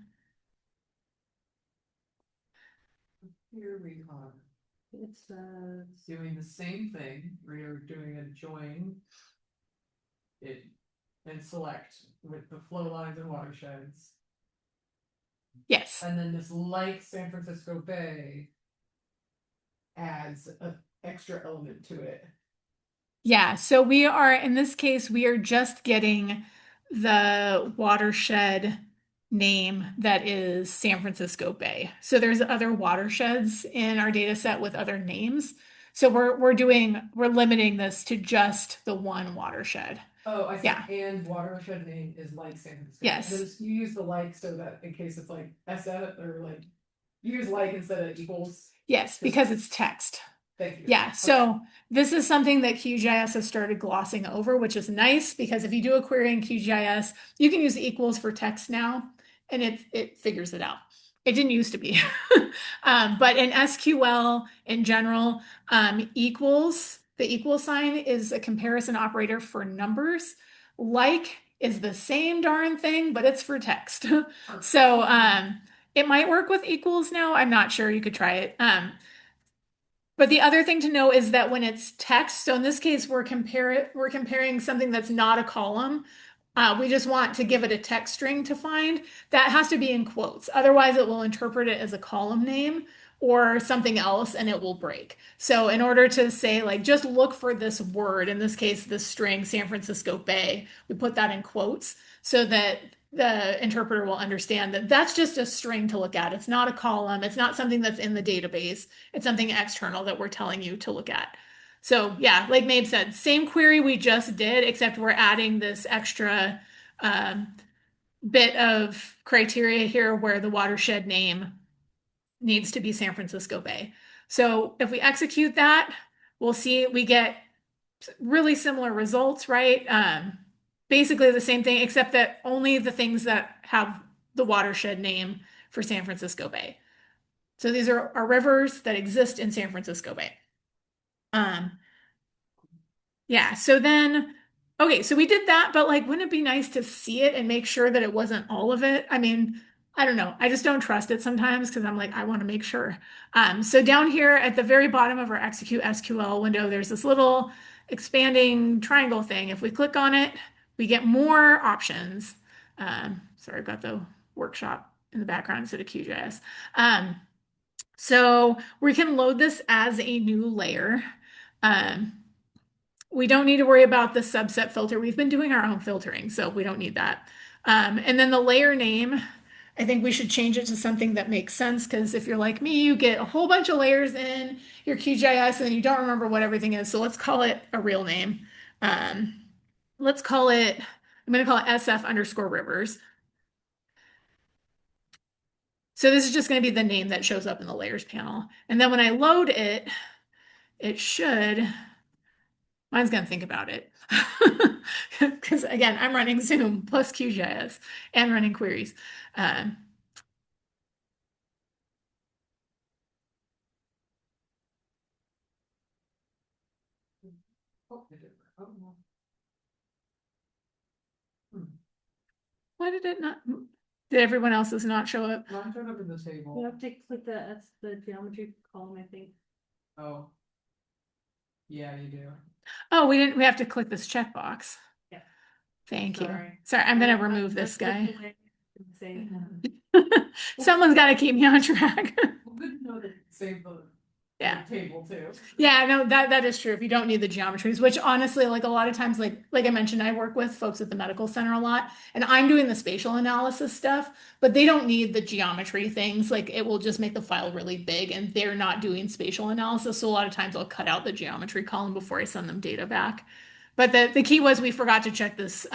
Here we are. It's doing the same thing. We're doing a join it and select with the flow lines and watersheds. Yes. And then this like San Francisco Bay adds an extra element to it. Yeah, so we are, in this case, we are just getting the watershed name that is San Francisco Bay. So there's other watersheds in our data set with other names. So we're limiting this to just the one watershed. Oh, I see. Yeah. And watershed name is like San Francisco. Yes. You use the like so that in case it's like SF or like you use like instead of equals. Yes, because it's text. Thank you. Yeah, so this is something that QGIS has started glossing over, which is nice because if you do a query in QGIS, you can use equals for text now, and it figures it out. It didn't used to be. But in SQL in general, equals, the equal sign is a comparison operator for numbers. Like is the same darn thing, but it's for text. So it might work with equals now. I'm not sure. You could try it. But the other thing to know is that when it's text, so in this case, we're comparing something that's not a column. We just want to give it a text string to find. That has to be in quotes. Otherwise, it will interpret it as a column name or something else and it will break. So in order to say, like, just look for this word, in this case, this string, San Francisco Bay, we put that in quotes so that the interpreter will understand that that's just a string to look at. It's not a column. It's not something that's in the database. It's something external that we're telling you to look at. So yeah, like Mabe said, same query we just did, except we're adding this extra bit of criteria here where the watershed name needs to be San Francisco Bay. So if we execute that, we'll see we get really similar results, right? Basically the same thing, except that only the things that have the watershed name for San Francisco Bay. So these are our rivers that exist in San Francisco Bay. Yeah, so then, okay, so we did that, but like, wouldn't it be nice to see it and make sure that it wasn't all of it? I mean, I don't know. I just don't trust it sometimes because I'm like, I want to make sure. So down here at the very bottom of our execute SQL window, there's this little expanding triangle thing. If we click on it, we get more options. Sorry, I've got the workshop in the background instead of QGIS. So we can load this as a new layer. Um, we don't need to worry about the subset filter. We've been doing our own filtering, so we don't need that. And then the layer name, I think we should change it to something that makes sense because if you're like me, you get a whole bunch of layers in your QGIS and then you don't remember what everything is. So let's call it a real name. Um, let's call it, I'm going to call it SF_rivers. So this is just going to be the name that shows up in the layers panel. And then when I load it, it should, mine's going to think about it. Because again, I'm running Zoom plus QGIS and running queries. Oh, it did. Oh, no. Why did it not? Did everyone else's not show up? Mine showed up in the You table. have to click that's the geometry column, I think. Oh. Yeah, you do. Oh, we have to click this checkbox. Yeah. Thank you. Sorry. Sorry, I'm gonna remove this guy. Say, Someone's got to keep me on track. Well, good to know that you saved the Yeah. table too. Yeah, no, that is true. If you don't need the geometries, which honestly, like a lot of times, like I mentioned, I work with folks at the medical center a lot, and I'm doing the spatial analysis stuff, but they don't need the geometry things. Like it will just make the file really big, and they're not doing spatial analysis. So a lot of times I'll cut out the geometry column before I send them data back. But the key was we forgot to check this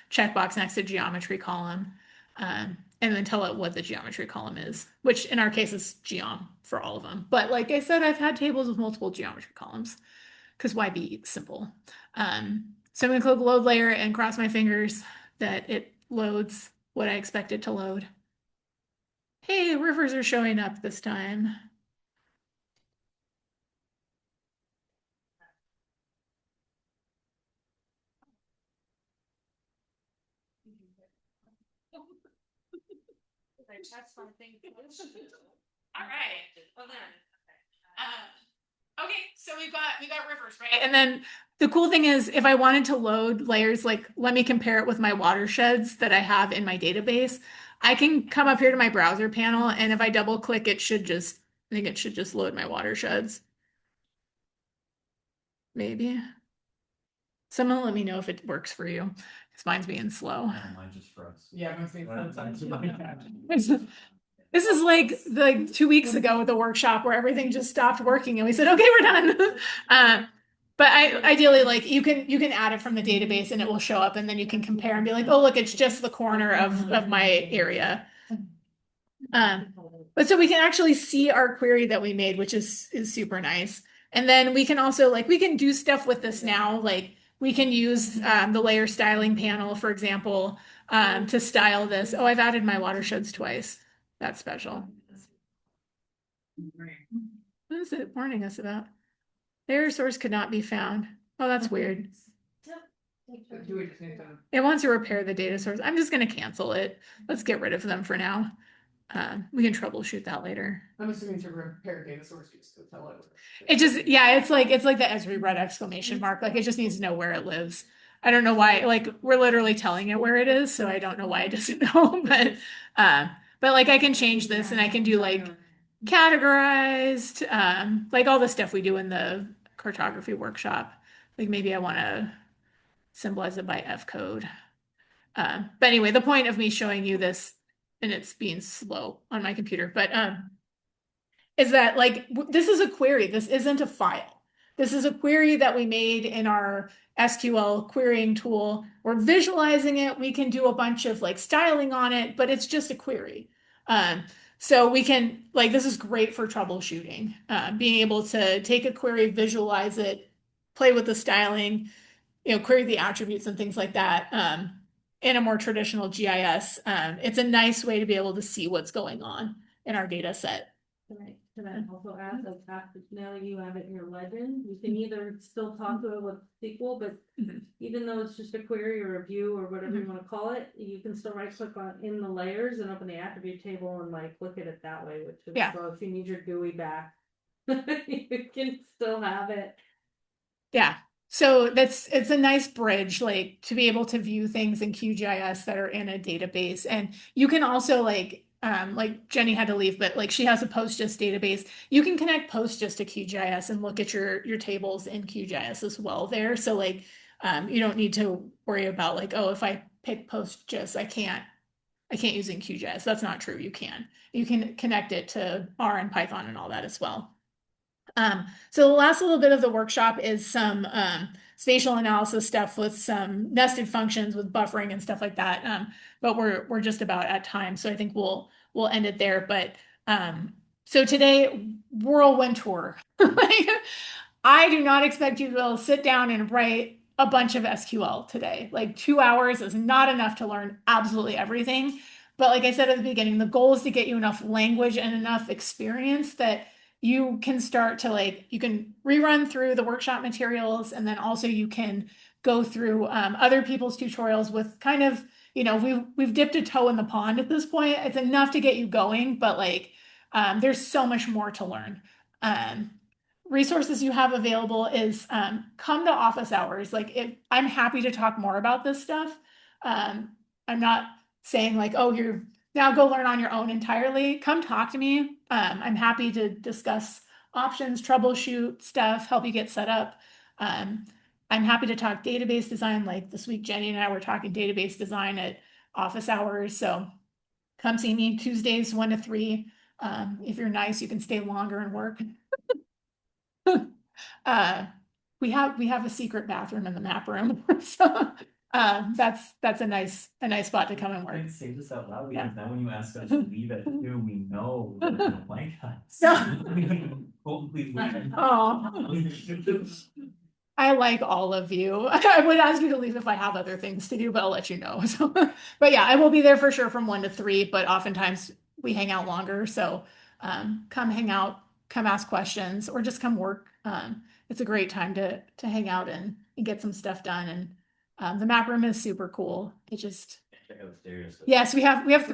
checkbox next to geometry column. And then tell it what the geometry column is, which in our case is geom for all of them. But like I said, I've had tables with multiple geometry columns because why be simple? So I'm going to click load layer and cross my fingers that it loads what I expect it to load. Hey, rivers are showing up this time. All right. Well then. Okay, so we got rivers, right? And then the cool thing is if I wanted to load layers, like let me compare it with my watersheds that I have in my database, I can come up here to my browser panel and if I double click, I think it should just load my watersheds. Maybe. Someone let me know if it works for you. Because mine's being slow. Mine just froze. Yeah, mine's being This is like 2 weeks ago with the workshop where everything just stopped working and we said, okay, we're done. But ideally, like you can add it from the database and it will show up and then you can compare and be like, oh, look, it's just the corner of my area. But so we can actually see our query that we made, which is super nice. And then we can also we can do stuff with this now. Like we can use the layer styling panel, for example, to style this. Oh, I've added my watersheds twice. That's special. What is it warning us about? Layer source could not be found. Oh, that's weird. Do we just need to? It wants to repair the data source. I'm just going to cancel it. Let's get rid of them for now. We can troubleshoot that later. I'm assuming to repair data source just to tell it. It just, yeah, it's like the Esri red exclamation mark. Like it just needs to know where it lives. I don't know why. Like we're literally telling it where it is, so I don't know why it doesn't know. But like I can change this and I can do like categorized, like all the stuff we do in the cartography workshop. Like maybe I want to symbolize it by F code. But anyway, the point of me showing you this and it's being slow on my computer, but is that like this is a query. This isn't a file. This is a query that we made in our SQL querying tool. We're visualizing it. We can do a bunch of like styling on it, but it's just a query. So we can this is great for troubleshooting. Being able to take a query, visualize it, play with the styling, query the attributes and things like that. In a more traditional GIS, it's a nice way to be able to see what's going on in our data set. Right. Can I also add, like, after now you have it in your legend, you can either still talk to it with SQL, but even though it's just a query or a view or whatever you wanna call it, you can still right click on in the layers and open the attribute table and like look at it that way, which is, Yeah. so if you need your GUI back, you can still have it. Yeah. So it's a nice bridge, like to be able to view things in QGIS that are in a database. And you can also like Jenny had to leave, but like she has a PostGIS database. You can connect PostGIS to QGIS and look at your tables in QGIS as well there. So like you don't need to worry about like, oh, if I pick PostGIS, I can't use it in QGIS. That's not true. You can. You can connect it to R and Python and all that as well. So the last little bit of the workshop is some spatial analysis stuff with some nested functions with buffering and stuff like that. But we're just about at time, so I think we'll end it there. But so today, whirlwind tour. Like, I do not expect you to be able to sit down and write a bunch of SQL today. Like 2 hours is not enough to learn absolutely everything. But like I said at the beginning, the goal is to get you enough language and enough experience that you can start to like, you can rerun through the workshop materials, and then also you can go through other people's tutorials with kind of, we've dipped a toe in the pond at this point. It's enough to get you going, but like there's so much more to learn. Um, Resources you have available is come to office hours. Like I'm happy to talk more about this stuff. I'm not saying like, oh, you're now go learn on your own entirely. Come talk to me. I'm happy to discuss options, troubleshoot stuff, help you get set up. I'm happy to talk database design. Like this week, Jenny and I were talking database design at office hours. So come see me Tuesdays 1 to 3. If you're nice, you can stay longer and work. Uh, we have a secret bathroom in the map room, so that's a nice spot to come and I work. can say this out loud Yeah. because now when you ask us to leave at 2, we know that you don't like us. Yeah. Oh, please leave. Oh, I like all of you. I would ask you to leave if I have other things to do, but I'll let you know. So, but yeah, I will be there for sure from 1 to 3, but oftentimes we hang out longer. So come hang out, come ask questions, or just come work. It's a great time to hang out and get some stuff done. And the map room is super cool. It just Check out the stereoscope. yes, we have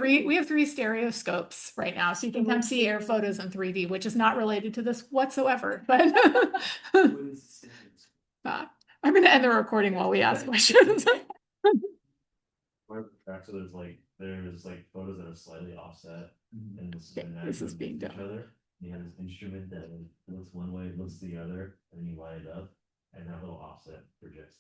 three stereoscopes right now, so you can come see air photos in 3D, which is not related to this whatsoever. But What is the stereoscope? I'm going to end the recording while we ask questions. So there's like photos that are slightly offset, and this is Okay, this is being each done. other. You have this instrument that looks one way, looks the other, and then you line it up, and that little offset projects